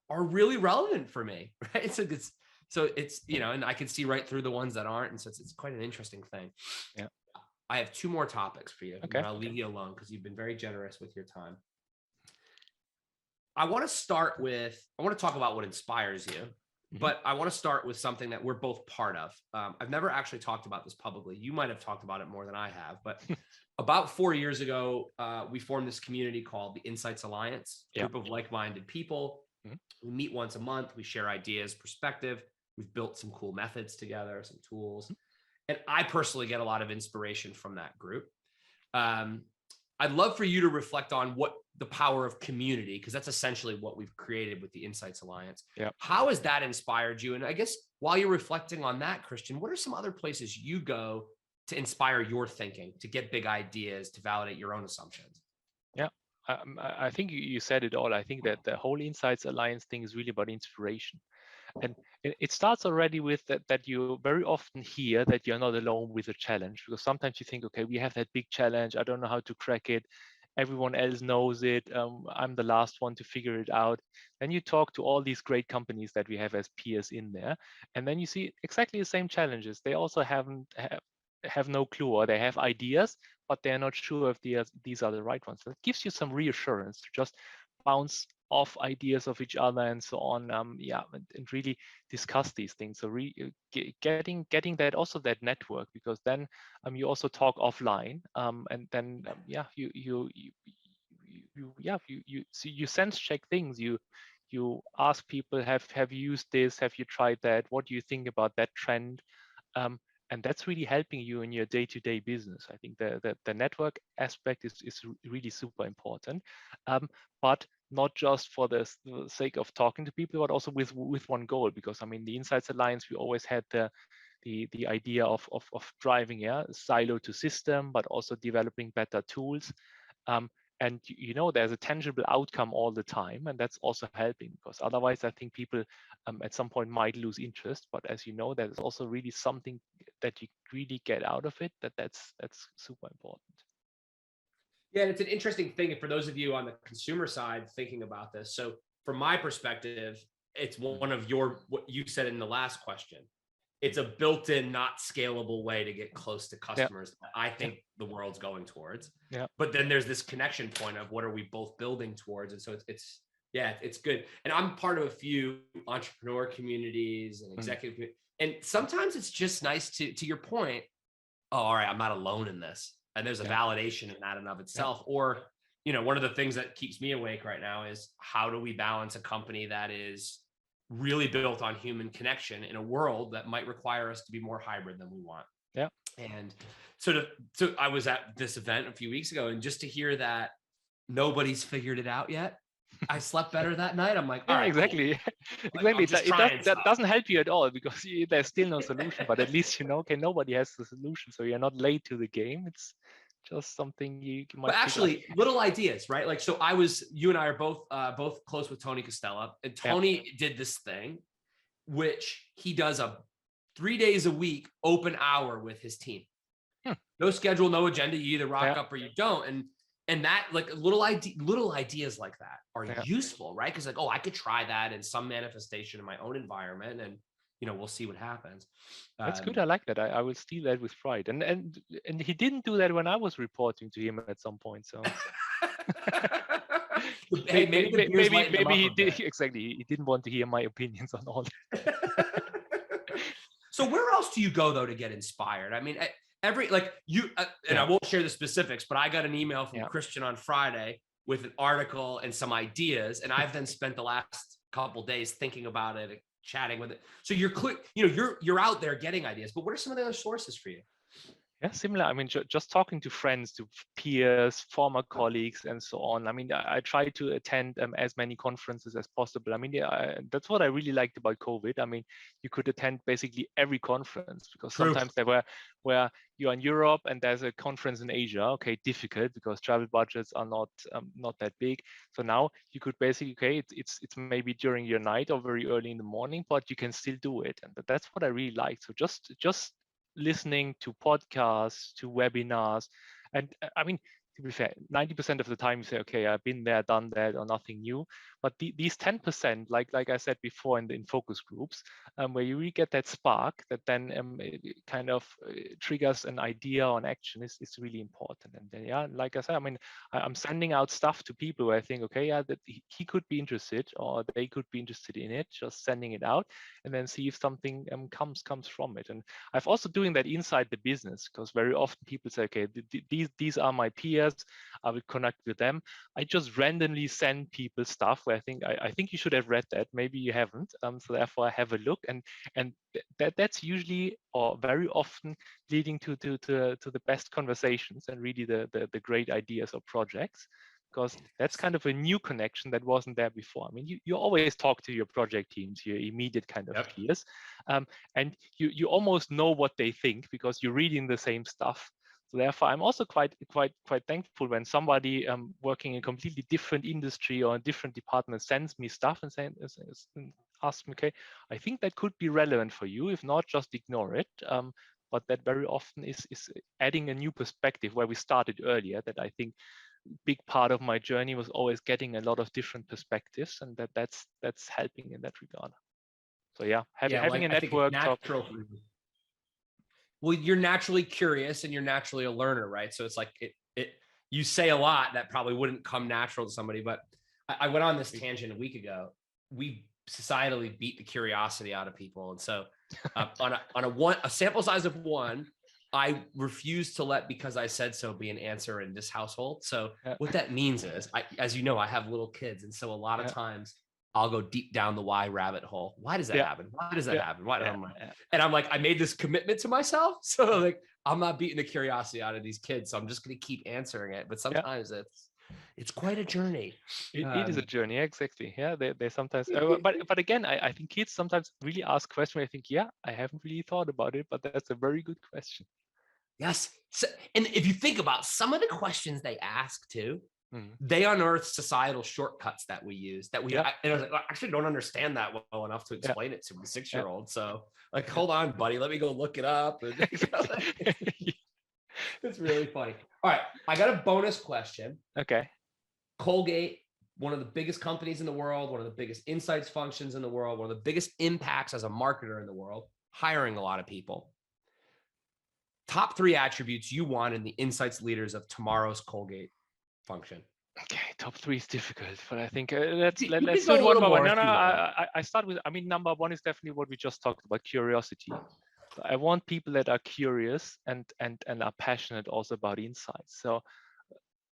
are really relevant for me, right? So it's, and I can see right through the ones that aren't. And so it's quite an interesting thing. Yeah. I have 2 more topics for you. Okay. And I'll leave you alone because you've been very generous with your time. I want to talk about what inspires you, but I want to start with something that we're both part of. I've never actually talked about this publicly. You might have talked about it more than I have, but about 4 years ago, we formed this community called the Insights Alliance, a group of like-minded people. We meet once a month. We share ideas, perspective. We've built some cool methods together, some tools. And I personally get a lot of inspiration from that group. I'd love for you to reflect on what the power of community, because that's essentially what we've created with the Insights Alliance. Yeah. How has that inspired you? And I guess while you're reflecting on that, Christian, what are some other places you go to inspire your thinking, to get big ideas, to validate your own assumptions? Yeah, I think you said it all. I think that the whole Insights Alliance thing is really about inspiration. And it starts already with that you very often hear that you're not alone with a challenge, because sometimes you think, okay, we have that big challenge. I don't know how to crack it. Everyone else knows it. I'm the last one to figure it out. Then you talk to all these great companies that we have as peers in there, and then you see exactly the same challenges. They also have no clue, or they have ideas, but they're not sure if these are the right ones. So it gives you some reassurance to just bounce off ideas of each other and so on, and really discuss these things. So getting that, also that network, because then you also talk offline, and then you sense check things. You ask people, have you used this? Have you tried that? What do you think about that trend? And that's really helping you in your day-to-day business. I think the network aspect is really super important, but not just for the sake of talking to people, but also with one goal. Because I mean, the Insights Alliance, we always had the idea of driving silo to system, but also developing better tools. And there's a tangible outcome all the time, and that's also helping, because otherwise I think people at some point might lose interest. But as you know, there's also really something that you really get out of it, that's super important. Yeah, and it's an interesting thing for those of you on the consumer side thinking about this. So from my perspective, it's one of what you said in the last question. It's a built-in, not scalable way to get close to customers that I think the world's going towards. Yeah. But then there's this connection point of what are we both building towards? And so it's good. And I'm part of a few entrepreneur communities and executive, and sometimes it's just nice to your point, oh, all right, I'm not alone in this. And there's a validation in that and of itself. Or, one of the things that keeps me awake right now is, how do we balance a company that is really built on human connection in a world that might require us to be more hybrid than we want? Yeah. And so I was at this event a few weeks ago, and just to hear that nobody's figured it out yet, I slept better that night. I'm like, all right, exactly. Cool. Exactly. That doesn't help you at all, because there's still no solution, but at least okay, nobody has the solution. So you're not late to the game. It's just something you might. But actually, little ideas, right? Like, so you and I are both close with Tony Costello, and Tony did this thing, which he does 3 days a week, open hour with his team. No schedule, no agenda. You either rock up or you don't. And that, like, little ideas like that are useful, right? Because, like, oh, I could try that in some manifestation in my own environment, and we'll see what happens. That's good. I like that. I will steal that with pride. And he didn't do that when I was reporting to him at some point. So hey, maybe he did exactly. He didn't want to hear my opinions on all that. So where else do you go though to get inspired? I mean, and I won't share the specifics, but I got an email from Christian on Friday with an article and some ideas, and I've then spent the last couple days thinking about it, chatting with it. So you're out there getting ideas, but what are some of the other sources for you? Yeah, similar. I mean, just talking to friends, to peers, former colleagues, and so on. I mean, I try to attend as many conferences as possible. I mean, that's what I really liked about COVID. I mean, you could attend basically every conference, because sometimes there were where you're in Europe and there's a conference in Asia. Okay, difficult because travel budgets are not that big. So now you could basically, it's maybe during your night or very early in the morning, but you can still do it, and that's what I really like. So just listening to podcasts, to webinars. And I mean, to be fair, 90% of the time you say, okay, I've been there, done that, or nothing new. But these 10%, like I said before in focus groups, where you really get that spark that then kind of triggers an idea or an action is really important. And then, like I said, I mean, I'm sending out stuff to people where I think, okay, that he could be interested or they could be interested in it, just sending it out and then see if something comes from it. And I've also doing that inside the business, because very often people say, okay, these are my peers, I will connect with them. I just randomly send people stuff where I think you should have read that. Maybe you haven't. So therefore I have a look, and that's usually or very often leading to the best conversations and really the great ideas or projects, because that's kind of a new connection that wasn't there before. I mean, you always talk to your project teams, your immediate kind of peers, and you almost know what they think because you're reading the same stuff. So therefore, I'm also quite thankful when somebody working in a completely different industry or a different department sends me stuff and asks me, okay, I think that could be relevant for you. If not, just ignore it. But that very often is adding a new perspective where we started earlier. That I think big part of my journey was always getting a lot of different perspectives, and that's helping in that regard. So having a network. Well, you're naturally curious and you're naturally a learner, right? So it's like you say a lot that probably wouldn't come natural to somebody. But I went on this tangent a week ago. We societally beat the curiosity out of people, and so on a sample size of 1, I refuse to let "because I said so" be an answer in this household. So what that means is, as you know, I have little kids, and so a lot of times I'll go deep down the why rabbit hole. Why does that happen? Why does that happen? And I'm like, I made this commitment to myself. So like, I'm not beating the curiosity out of these kids. So I'm just going to keep answering it. But sometimes it's quite a journey. It is a journey. Exactly. Yeah. They sometimes, but again, I think kids sometimes really ask questions where I think, I haven't really thought about it, but that's a very good question. Yes. So, and if you think about some of the questions they ask too, they unearth societal shortcuts that we use and I was like, I actually don't understand that well enough to explain it to a 6-year-old. So like, hold on, buddy, let me go look it up. It's really funny. All right. I got a bonus question. Okay. Colgate, one of the biggest companies in the world, one of the biggest insights functions in the world, one of the biggest impacts as a marketer in the world, hiring a lot of people. Top 3 attributes you want in the insights leaders of tomorrow's Colgate function. Okay, top 3 is difficult, but I think let's do it one by one. No, I start with. I mean, number 1 is definitely what we just talked about: curiosity. So I want people that are curious and are passionate also about insights. So,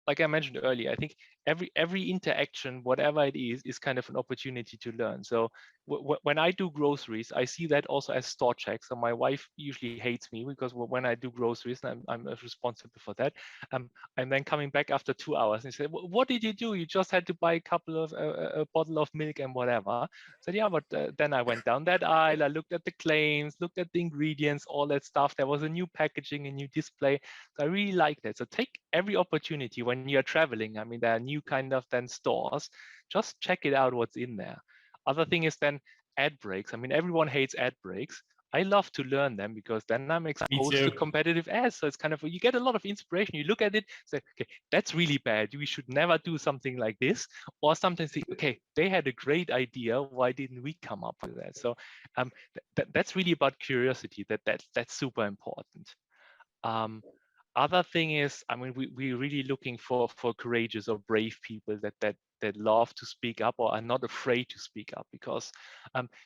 like I mentioned earlier, I think every interaction, whatever it is kind of an opportunity to learn. So when I do groceries, I see that also as store checks. So my wife usually hates me because when I do groceries, and I'm responsible for that. I'm then coming back after 2 hours and say, "What did you do? You just had to buy a couple of a bottle of milk and whatever." I said, "Yeah, but then I went down that aisle. I looked at the claims, looked at the ingredients, all that stuff. There was a new packaging, a new display." So I really like that. So take every opportunity when you're traveling. I mean, there are new kind of then stores. Just check it out what's in there. Other thing is then ad breaks. I mean, everyone hates ad breaks. I love to learn them because then I'm exposed to competitive ads. So it's kind of, you get a lot of inspiration. You look at it, say, okay, that's really bad. We should never do something like this. Or sometimes think, okay, they had a great idea. Why didn't we come up with that? So that's really about curiosity. That's super important. Other thing is, I mean, we're really looking for courageous or brave people that love to speak up or are not afraid to speak up, because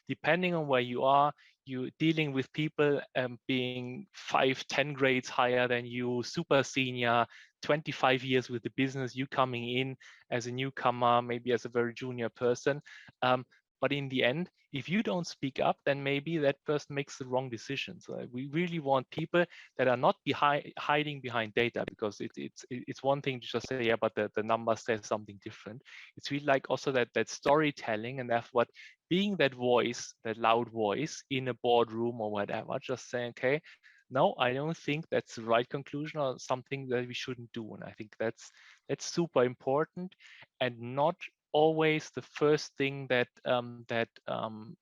depending on where you are, you're dealing with people being 5-10 grades higher than you, super senior, 25 years with the business, you coming in as a newcomer, maybe as a very junior person. But in the end, if you don't speak up, then maybe that person makes the wrong decision. So we really want people that are not hiding behind data, because it's one thing to just say, yeah, but the number says something different. It's really like also that storytelling, and that's what being that voice, that loud voice in a boardroom or whatever, just saying, okay, no, I don't think that's the right conclusion or something that we shouldn't do. And I think that's super important, and not always the first thing that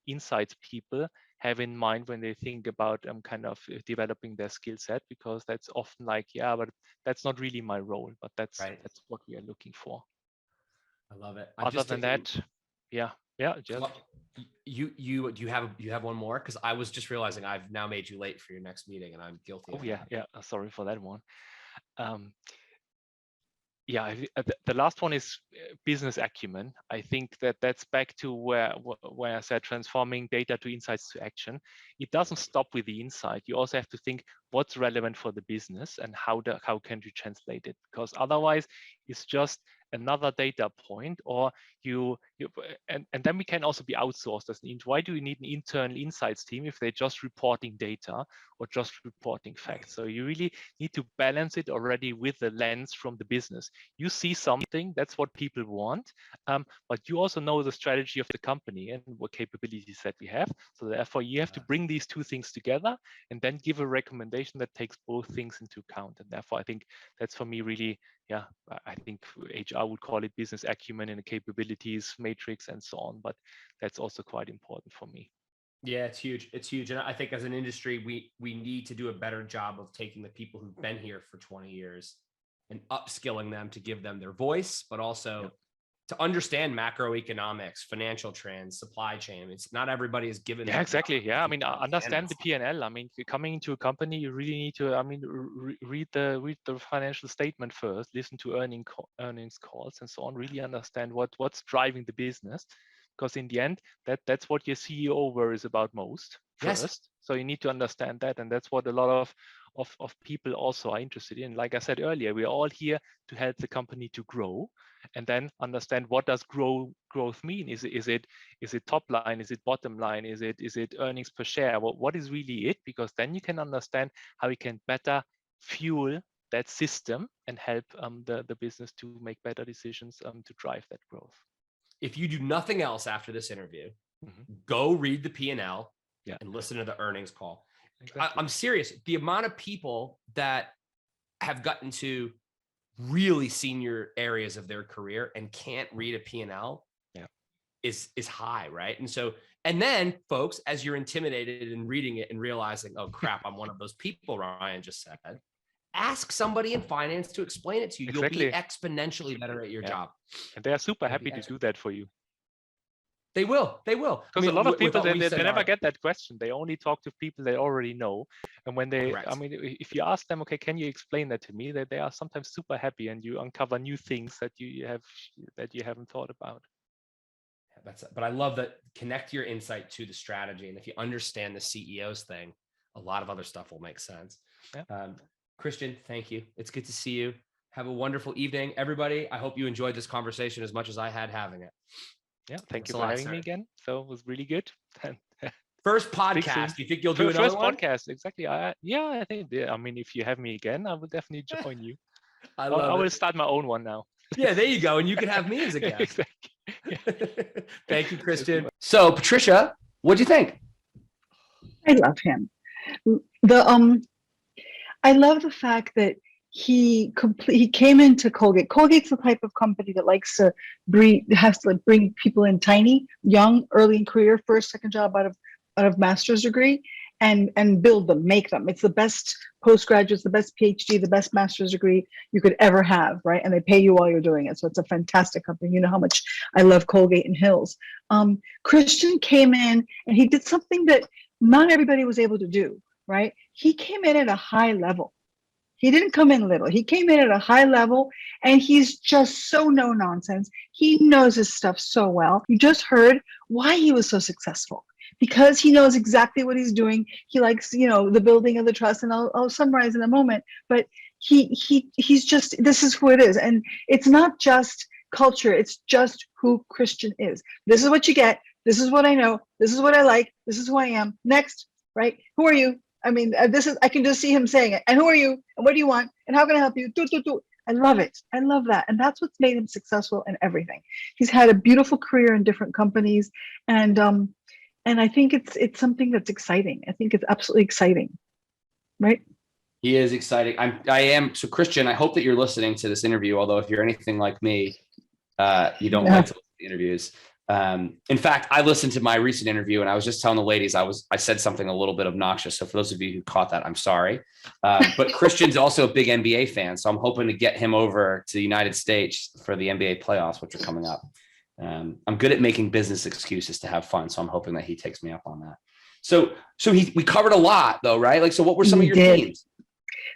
insights people have in mind when they think about kind of developing their skill set, because that's often like, yeah, but that's not really my role, but that's what we are looking for. I love it. Other than that, yeah. Just well, you have one more, because I was just realizing I've now made you late for your next meeting, and I'm guilty. Oh yeah. Sorry for that one. Yeah, the last one is business acumen. I think that's back to where I said transforming data to insights to action. It doesn't stop with the insight. You also have to think what's relevant for the business and how can you translate it, because otherwise it's just another data point, or and then we can also be outsourced as an why do you need an internal insights team if they're just reporting data or just reporting facts? So you really need to balance it already with the lens from the business. You see something, that's what people want, but you also know the strategy of the company and what capabilities that we have. So therefore you have to bring these two things together and then give a recommendation that takes both things into account. And therefore I think that's for me really, yeah, I think HR would call it business acumen and a capabilities matrix and so on, but that's also quite important for me. Yeah, it's huge. It's huge. And I think as an industry, we need to do a better job of taking the people who've been here for 20 years and upskilling them to give them their voice, but also to understand macroeconomics, financial trends, supply chain. It's not everybody is given. Yeah, exactly. Yeah, I mean, understand the P&L. I mean, coming into a company, you really need to, I mean, read the financial statement first, listen to earnings calls and so on. Really understand what's driving the business, because in the end, that's what your CEO worries about most first. Yes. So you need to understand that, and that's what a lot of people also are interested in. Like I said earlier, we're all here to help the company to grow, and then understand what does growth mean. Is it top line? Is it bottom line? Is it earnings per share? What is really it? Because then you can understand how we can better fuel that system and help the business to make better decisions to drive that growth. If you do nothing else after this interview, go read the P&L and listen to the earnings call. Exactly. I'm serious. The amount of people that have gotten to really senior areas of their career and can't read a P&L is high, right? And then folks, as you're intimidated in reading it and realizing, oh crap, I'm one of those people Ryan just said, ask somebody in finance to explain it to you. Exactly. You'll be exponentially better at your job. And they are super happy to do that for you. They will. Because I mean, a lot of people, they never get that question. They only talk to people they already know. And when they, correct. I mean, if you ask them, okay, can you explain that to me? That they are sometimes super happy, and you uncover new things that you haven't thought about. But I love that. Connect your insight to the strategy. And if you understand the CEO's thing, a lot of other stuff will make sense. Yeah. Christian, thank you. It's good to see you. Have a wonderful evening, everybody. I hope you enjoyed this conversation as much as I had having it. Yeah, thank Thanks you a for lot, having sir. me again. So it was really good. First Speak soon. podcast. Do you think you'll do another First one? podcast, exactly. I think. I mean, if you have me again, I will definitely join you. I I love will it. start my own one now. Yeah, there you go. And you can have me as a guest. Exactly. Thank you, Christian. So, Patricia, what'd you think? I love him. The I love the fact that he came into Colgate. Colgate's the type of company that likes to bring people in tiny, young, early in career, first, second job out of master's degree, and build them, make them. It's the best postgraduates, the best PhD, the best master's degree you could ever have, right? And they pay you while you're doing it. So it's a fantastic company. You know how much I love Colgate and Hills. Christian came in and he did something that not everybody was able to do, right? He came in at a high level. He didn't come in little. He came in at a high level, and he's just so no nonsense. He knows his stuff so well. You just heard why he was so successful, because he knows exactly what he's doing. He likes, the building of the trust, and I'll summarize in a moment. But he's just, this is who it is, and it's not just culture. It's just who Christian is. This is what you get. This is what I know. This is what I like. This is who I am. Next, right? Who are you? I mean, I can just see him saying it. And who are you? And what do you want? And how can I help you? I love it. I love that. And that's what's made him successful in everything. He's had a beautiful career in different companies. And I think it's something that's exciting. I think it's absolutely exciting. Right? He is exciting. I am. So Christian, I hope that you're listening to this interview, although if you're anything like me, you don't like to listen to interviews. In fact, I listened to my recent interview and I was just telling the ladies, I said something a little bit obnoxious. So for those of you who caught that, I'm sorry. But Christian's also a big NBA fan. So I'm hoping to get him over to the United States for the NBA playoffs, which are coming up. I'm good at making business excuses to have fun. So I'm hoping that he takes me up on that. So we covered a lot though, right? Like, so what were some of your themes?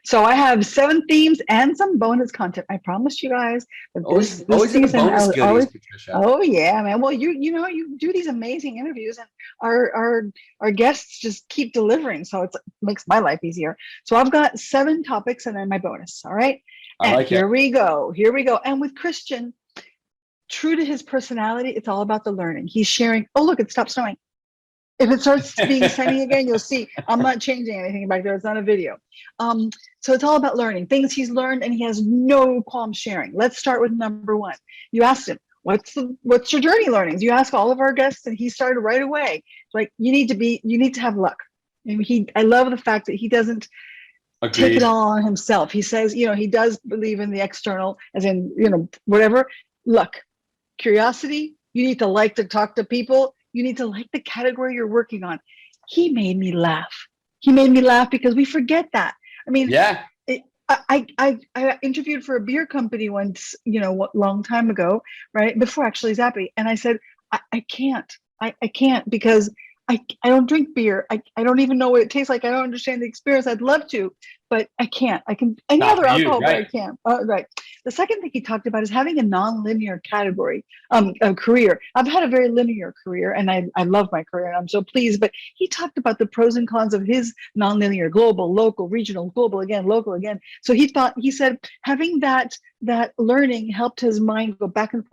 So I have 7 themes and some bonus content. I promised you guys that always this in the season, bonus goodies, Patricia. Oh yeah, man. Well, you do these amazing interviews, and our guests just keep delivering. So it makes my life easier. So I've got 7 topics and then my bonus. All right. And here we go. And with Christian, true to his personality, it's all about the learning. He's sharing. Oh, look, it stopped snowing. If it starts being sunny again, you'll see I'm not changing anything back there. It's not a video. So it's all about learning things he's learned, and he has no qualms sharing. Let's start with number 1. You asked him, what's your journey learnings? You ask all of our guests, and he started right away. Like, you need to have luck. And I love the fact that he doesn't take it all on himself. He says, he does believe in the external, as in, whatever. Luck, curiosity. You need to like to talk to people. You need to like the category you're working on. He made me laugh. Because we forget that. I mean, yeah. I interviewed for a beer company once, long time ago, right? Before actually Zappy. And I said, I can't because I don't drink beer. I don't even know what it tastes like. I don't understand the experience. I'd love to, but I can't. I can any other alcohol, but I can't. Right. The second thing he talked about is having a non-linear category, a career. I've had a very linear career, and I love my career, and I'm so pleased. But he talked about the pros and cons of his non-linear: global, local, regional, global again, local again. So he said having that learning helped his mind go back and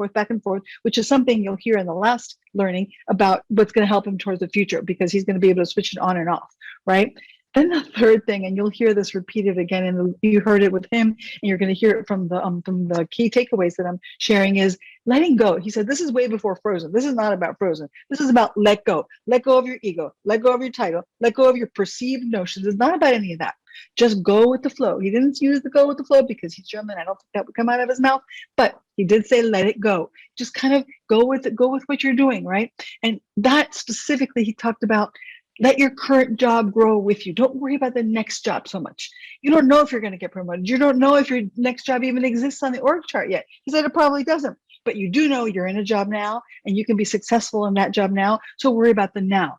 forth, which is something you'll hear in the last learning about what's going to help him towards the future, because he's going to be able to switch it on and off, right? Then the third thing, and you'll hear this repeated again, and you heard it with him, and you're going to hear it from the key takeaways that I'm sharing, is letting go. He said, this is way before Frozen. This is not about Frozen. This is about let go. Let go of your ego. Let go of your title. Let go of your perceived notions. It's not about any of that. Just go with the flow. He didn't use the go with the flow because he's German. I don't think that would come out of his mouth, but he did say, let it go. Just kind of go with what you're doing, right? And that specifically, he talked about, let your current job grow with you. Don't worry about the next job so much. You don't know if you're going to get promoted. You don't know if your next job even exists on the org chart yet. He said it probably doesn't, but you do know you're in a job now and you can be successful in that job now. So worry about the now.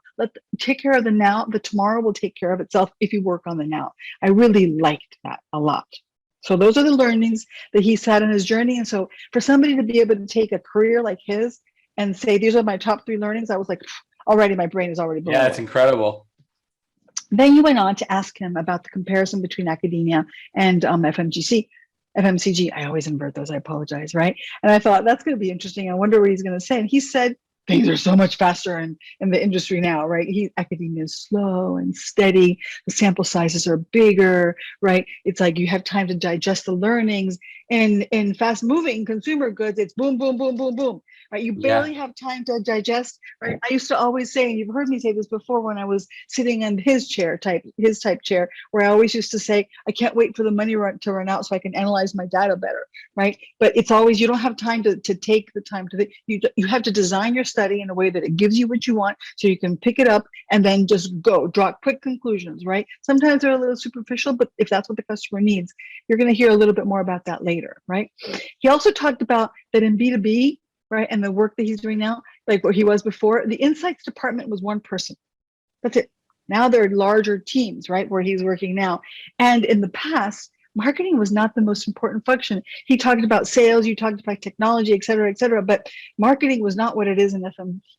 Take care of the now. The tomorrow will take care of itself if you work on the now. I really liked that a lot. So those are the learnings that he's had in his journey. And so for somebody to be able to take a career like his and say, these are my top 3 learnings, I was like, already my brain is already blown. Yeah, it's incredible. Then you went on to ask him about the comparison between academia and FMGC. FMCG. I always invert those. I apologize, right? And I thought that's going to be interesting. I wonder what he's going to say. And he said things are so much faster in the industry now, right? Academia is slow and steady. The sample sizes are bigger, right? It's like you have time to digest the learnings. And in fast moving consumer goods, it's boom, boom, boom, boom, boom, right? You barely have time to digest, right? I used to always say, and you've heard me say this before when I was sitting in his type chair, where I always used to say, I can't wait for the money to run out so I can analyze my data better, right? But it's always, you don't have time to take the time to, you have to design your study in a way that it gives you what you want so you can pick it up and then just draw quick conclusions, right? Sometimes they're a little superficial, but if that's what the customer needs, you're going to hear a little bit more about that later, right? He also talked about that in B2B, right, and the work that he's doing now, like what he was before, the insights department was one person. That's it. Now they're larger teams, right, where he's working now. And in the past, marketing was not the most important function. He talked about sales, you talked about technology, et cetera, but marketing was not what it is in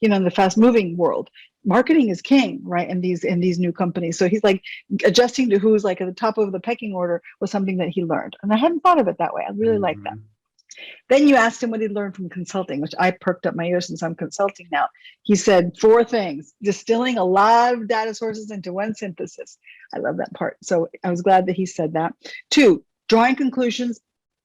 in the fast moving world. Marketing is king, right, in these new companies. So he's like adjusting to who's like at the top of the pecking order was something that he learned. And I hadn't thought of it that way. I really like that. Then you asked him what he learned from consulting, which I perked up my ears since I'm consulting now. He said 4 things: distilling a lot of data sources into one synthesis. I love that part. So I was glad that he said that. 2, drawing conclusions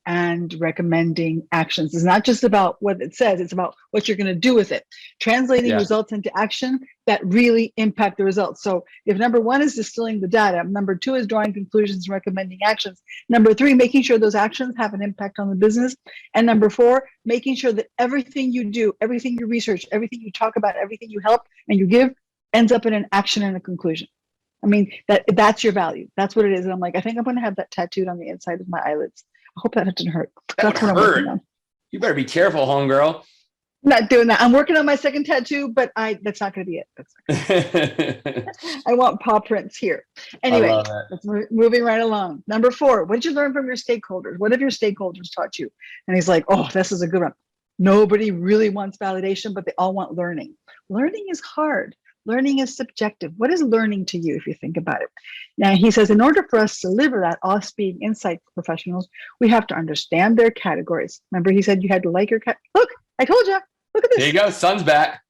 and recommending actions. It's not just about what it says, it's about what you're going to do with it. Translating results into action that really impact the results. So if number 1 is distilling the data, number 2 is drawing conclusions and recommending actions, number 3, making sure those actions have an impact on the business, and number 4, making sure that everything you do, everything you research, everything you talk about, everything you help and you give ends up in an action and a conclusion. I mean, that's your value. That's what it is. And I'm like, I think I'm going to have that tattooed on the inside of my eyelids. I hope that doesn't hurt. That's what I'm working on. You better be careful, homegirl. Not doing that. I'm working on my second tattoo, but that's not going to be it. I want paw prints here. Anyway, let's moving right along. Number 4, what did you learn from your stakeholders? What have your stakeholders taught you? And he's like, oh, this is a good one. Nobody really wants validation, but they all want learning. Learning is hard. Learning is subjective. What is learning to you if you think about it? Now, he says, in order for us to deliver that, us being insight professionals, we have to understand their categories. Remember, he said you had to like your Look, I told you. Look at this. There you go. Sun's back.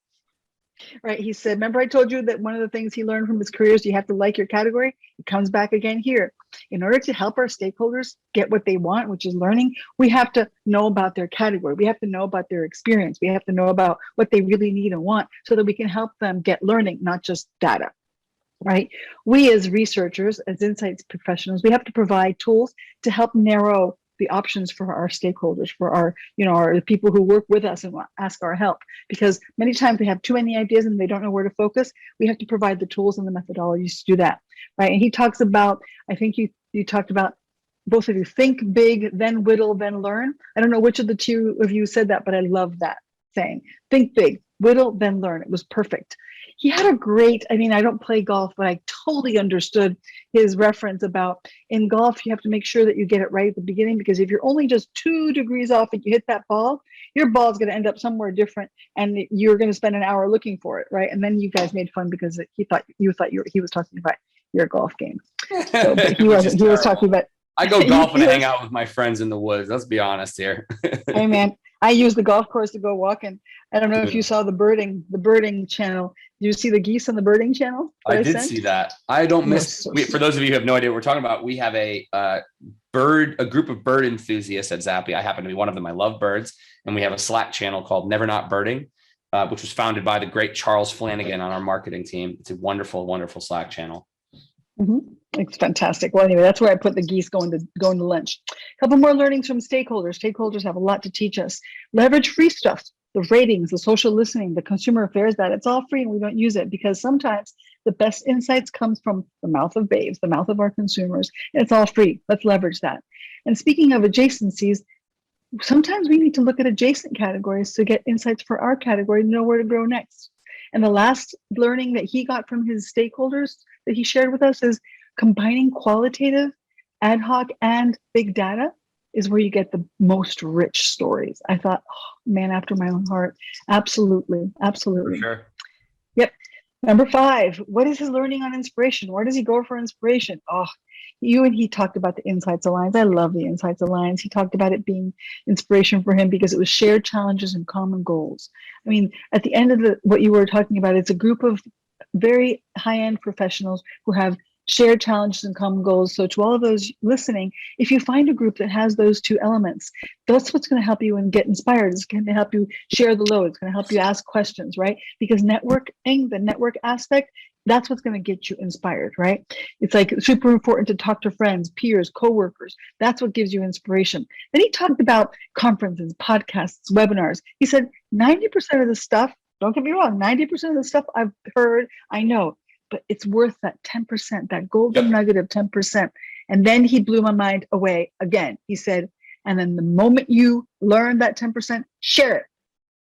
Right. He said, remember I told you that one of the things he learned from his career is you have to like your category? It comes back again here. In order to help our stakeholders get what they want, which is learning, we have to know about their category. We have to know about their experience. We have to know about what they really need and want so that we can help them get learning, not just data. Right. We as researchers, as insights professionals, we have to provide tools to help narrow the options for our stakeholders, for our the people who work with us and ask our help, because many times they have too many ideas and they don't know where to focus. We have to provide the tools and the methodologies to do that, right? And he talks about, I think you talked about, both of you, think big, then whittle, then learn. I don't know which of the two of you said that, but I love that saying. Think big, whittle, then learn. It was perfect. He had a great, I don't play golf, but I totally understood his reference about in golf, you have to make sure that you get it right at the beginning, because if you're only just 2 degrees off and you hit that ball, your ball is going to end up somewhere different and you're going to spend an hour looking for it, right? And then you guys made fun because he was talking about your golf game. So, but he wasn't, he was talking about. I go golfing and hang out with my friends in the woods. Let's be honest here. Hey man, I use the golf course to go walking. I don't know if you saw the birding channel. Did you see the geese on the birding channel? I did see that. I don't miss. For those of you who have no idea what we're talking about, we have a group of bird enthusiasts at Zappy. I happen to be one of them. I love birds, and we have a Slack channel called Never Not Birding, which was founded by the great Charles Flanagan on our marketing team. It's a wonderful, wonderful Slack channel. Mm-hmm. It's fantastic. Well, anyway, that's where I put the geese going to lunch. A couple more learnings from stakeholders. Stakeholders have a lot to teach us. Leverage free stuff, the ratings, the social listening, the consumer affairs data. It's all free and we don't use it because sometimes the best insights comes from the mouth of babes, the mouth of our consumers, and it's all free. Let's leverage that. And speaking of adjacencies, sometimes we need to look at adjacent categories to get insights for our category to know where to grow next. And the last learning that he got from his stakeholders that he shared with us is combining qualitative, ad hoc, and big data is where you get the most rich stories. I thought, oh, man after my own heart. Absolutely. Absolutely. For sure. Yep. Number 5, what is his learning on inspiration? Where does he go for inspiration? Oh, You and he talked about the Insights Alliance. I love the Insights Alliance. He talked about it being inspiration for him because it was shared challenges and common goals. I mean, at the end of what you were talking about, it's a group of very high-end professionals who have shared challenges and common goals. So to all of those listening, if you find a group that has those two elements, that's what's going to help you and get inspired. It's going to help you share the load. It's going to help you ask questions, right? Because networking, the network aspect, that's what's going to get you inspired, right? It's like super important to talk to friends, peers, coworkers. That's what gives you inspiration. Then he talked about conferences, podcasts, webinars. He said 90% of the stuff, don't get me wrong, 90% of the stuff I've heard, I know, but it's worth that 10%, that golden nugget of 10%. And then he blew my mind away again. He said, and then the moment you learn that 10%, share it.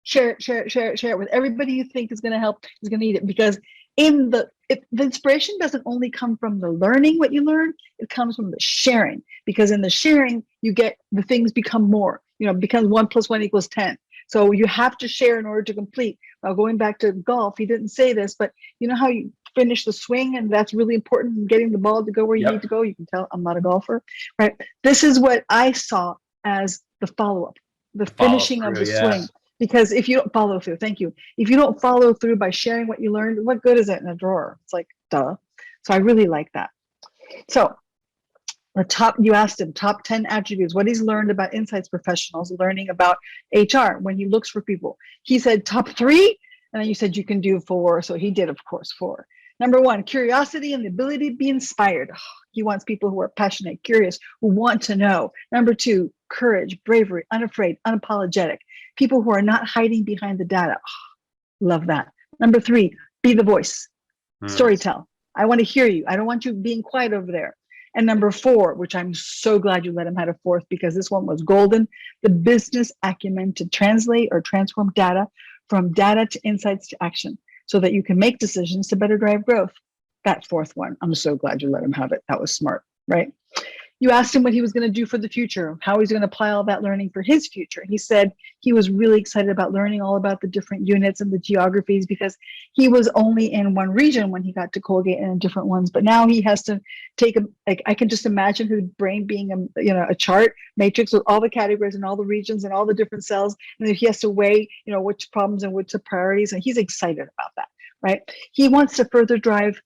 Share it with everybody you think is going to help, is going to need it. Because the inspiration doesn't only come from the learning what you learn, it comes from the sharing. Because in the sharing, you get the things become more, because 1 + 1 = 10. So you have to share in order to complete. Now, going back to golf, he didn't say this, but you know how you finish the swing, and that's really important in getting the ball to go where you need to go. You can tell I'm not a golfer, right? This is what I saw as the follow-up, the finishing of the swing. Because if you don't follow through, thank you. If you don't follow through by sharing what you learned, what good is it in a drawer? It's like, duh. So I really like that. So you asked him top 10 attributes, what he's learned about insights professionals, learning about HR when he looks for people. He said top 3, and then you said you can do 4. So he did, of course, 4. Number 1, curiosity and the ability to be inspired. He wants people who are passionate, curious, who want to know. Number 2, courage, bravery, unafraid, unapologetic. People who are not hiding behind the data. Love that. Number 3, be the voice. Storytell. I want to hear you. I don't want you being quiet over there. And number 4, which I'm so glad you let him have a 4th because this one was golden, the business acumen to translate or transform data from data to insights to action so that you can make decisions to better drive growth. That 4th one, I'm so glad you let him have it. That was smart, right? You asked him what he was going to do for the future, how he's going to apply all that learning for his future. He said he was really excited about learning all about the different units and the geographies because he was only in one region when he got to Colgate and in different ones. But now he has to take I can just imagine his brain being a chart matrix with all the categories and all the regions and all the different cells. And he has to weigh, which problems and which are priorities. And he's excited about that, right? He wants to further drive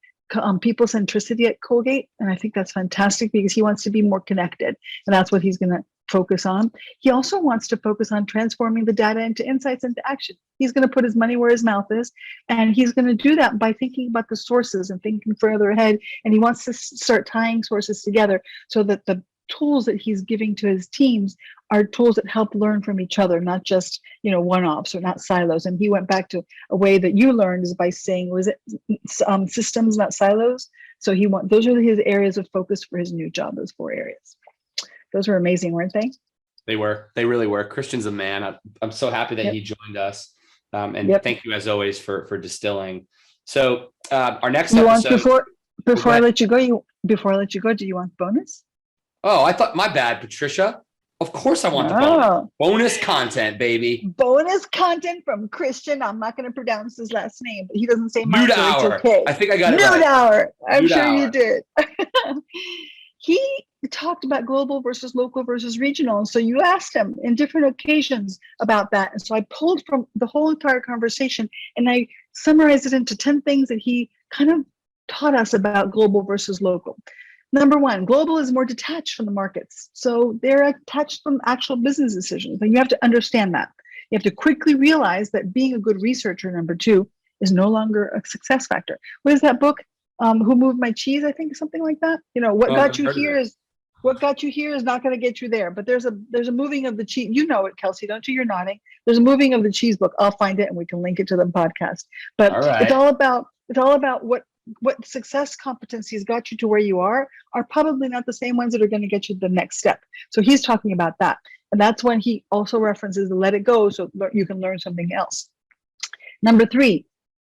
people centricity at Colgate. And I think that's fantastic because he wants to be more connected. And that's what he's going to focus on. He also wants to focus on transforming the data into insights into action. He's going to put his money where his mouth is. And he's going to do that by thinking about the sources and thinking further ahead. And he wants to start tying sources together so that the tools that he's giving to his teams are tools that help learn from each other, not just, one-offs or not silos. And he went back to a way that you learned is by saying, was it systems, not silos? So those are his areas of focus for his new job, those 4 areas. Those were amazing, weren't they? They were. They really were. Christian's a man. I'm so happy that he joined us. And thank you as always for distilling. So our next episode. Before I let you go, do you want bonus? Oh, I thought, my bad, Patricia. Of course I want the bonus. Bonus content, baby. Bonus content from Christian. I'm not going to pronounce his last name, but he doesn't say mine, so it's okay. I think I got it right. Niederauer. I'm sure you did. He talked about global versus local versus regional. So you asked him in different occasions about that. And so I pulled from the whole entire conversation and I summarized it into 10 things that he kind of taught us about global versus local. Number 1, global is more detached from the markets. So they're attached from actual business decisions. And you have to understand that. You have to quickly realize that being a good researcher, number 2, is no longer a success factor. What is that book? Who Moved My Cheese? I think something like that. What got you here is not going to get you there. But there's a moving of the cheese. You know it, Kelsey, don't you? You're nodding. There's a moving of the cheese book. I'll find it and we can link it to the podcast. But it's all about what success competencies got you to where you are probably not the same ones that are going to get you the next step. So he's talking about that. And that's when he also references the let it go so you can learn something else. Number 3,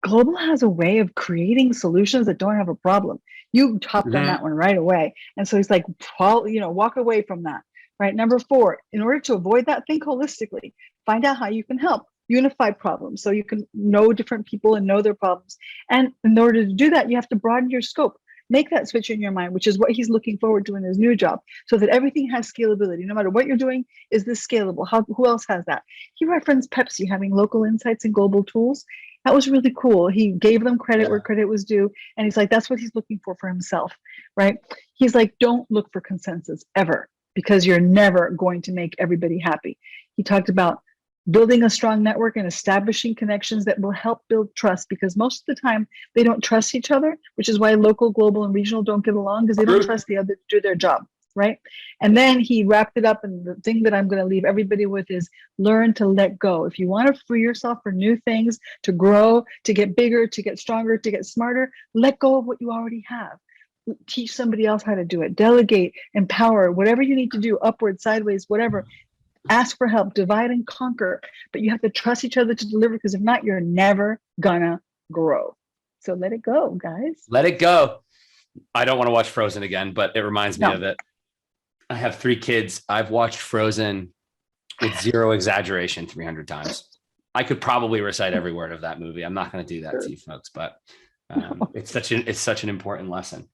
global has a way of creating solutions that don't have a problem. You hopped on that one right away. And so he's like, walk away from that, right? Number 4, in order to avoid that, think holistically. Find out how you can help. Unify problems so you can know different people and know their problems. And in order to do that, you have to broaden your scope. Make that switch in your mind, which is what he's looking forward to in his new job, so that everything has scalability. No matter what you're doing, is this scalable? Who else has that? He referenced Pepsi having local insights and global tools. That was really cool. He gave them credit where credit was due. And he's like, that's what he's looking for himself, right? He's like, don't look for consensus ever, because you're never going to make everybody happy. He talked about building a strong network and establishing connections that will help build trust, because most of the time they don't trust each other, which is why local, global, and regional don't get along, because they don't trust the other to do their job, right? And then he wrapped it up, and the thing that I'm going to leave everybody with is learn to let go. If you want to free yourself for new things, to grow, to get bigger, to get stronger, to get smarter, let go of what you already have. Teach somebody else how to do it. Delegate, empower, whatever you need to do, upward, sideways, whatever. Ask for help, divide and conquer, but you have to trust each other to deliver, because if not, you're never gonna grow. So let it go, guys. Let it go. I don't want to watch Frozen again, but it reminds me of it. I have 3 kids. I've watched Frozen with zero exaggeration 300 times. I could probably recite every word of that movie. I'm not going to do that to you folks, but it's such an important lesson.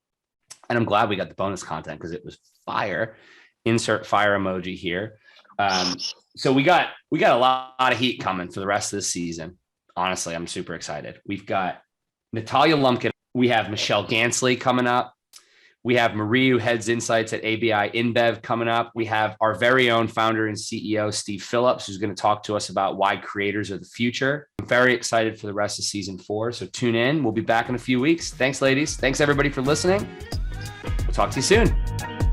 And I'm glad we got the bonus content, because it was fire. Insert fire emoji here. So we got a lot of heat coming for the rest of the season. Honestly, I'm super excited. We've got Natalia Lumpkin. We have Michelle Gansley coming up. We have Marie, who heads insights at ABI InBev, coming up. We have our very own founder and CEO, Steve Phillips, who's going to talk to us about why creators are the future. I'm very excited for the rest of season 4. So tune in. We'll be back in a few weeks. Thanks, ladies. Thanks, everybody, for listening. We'll talk to you soon.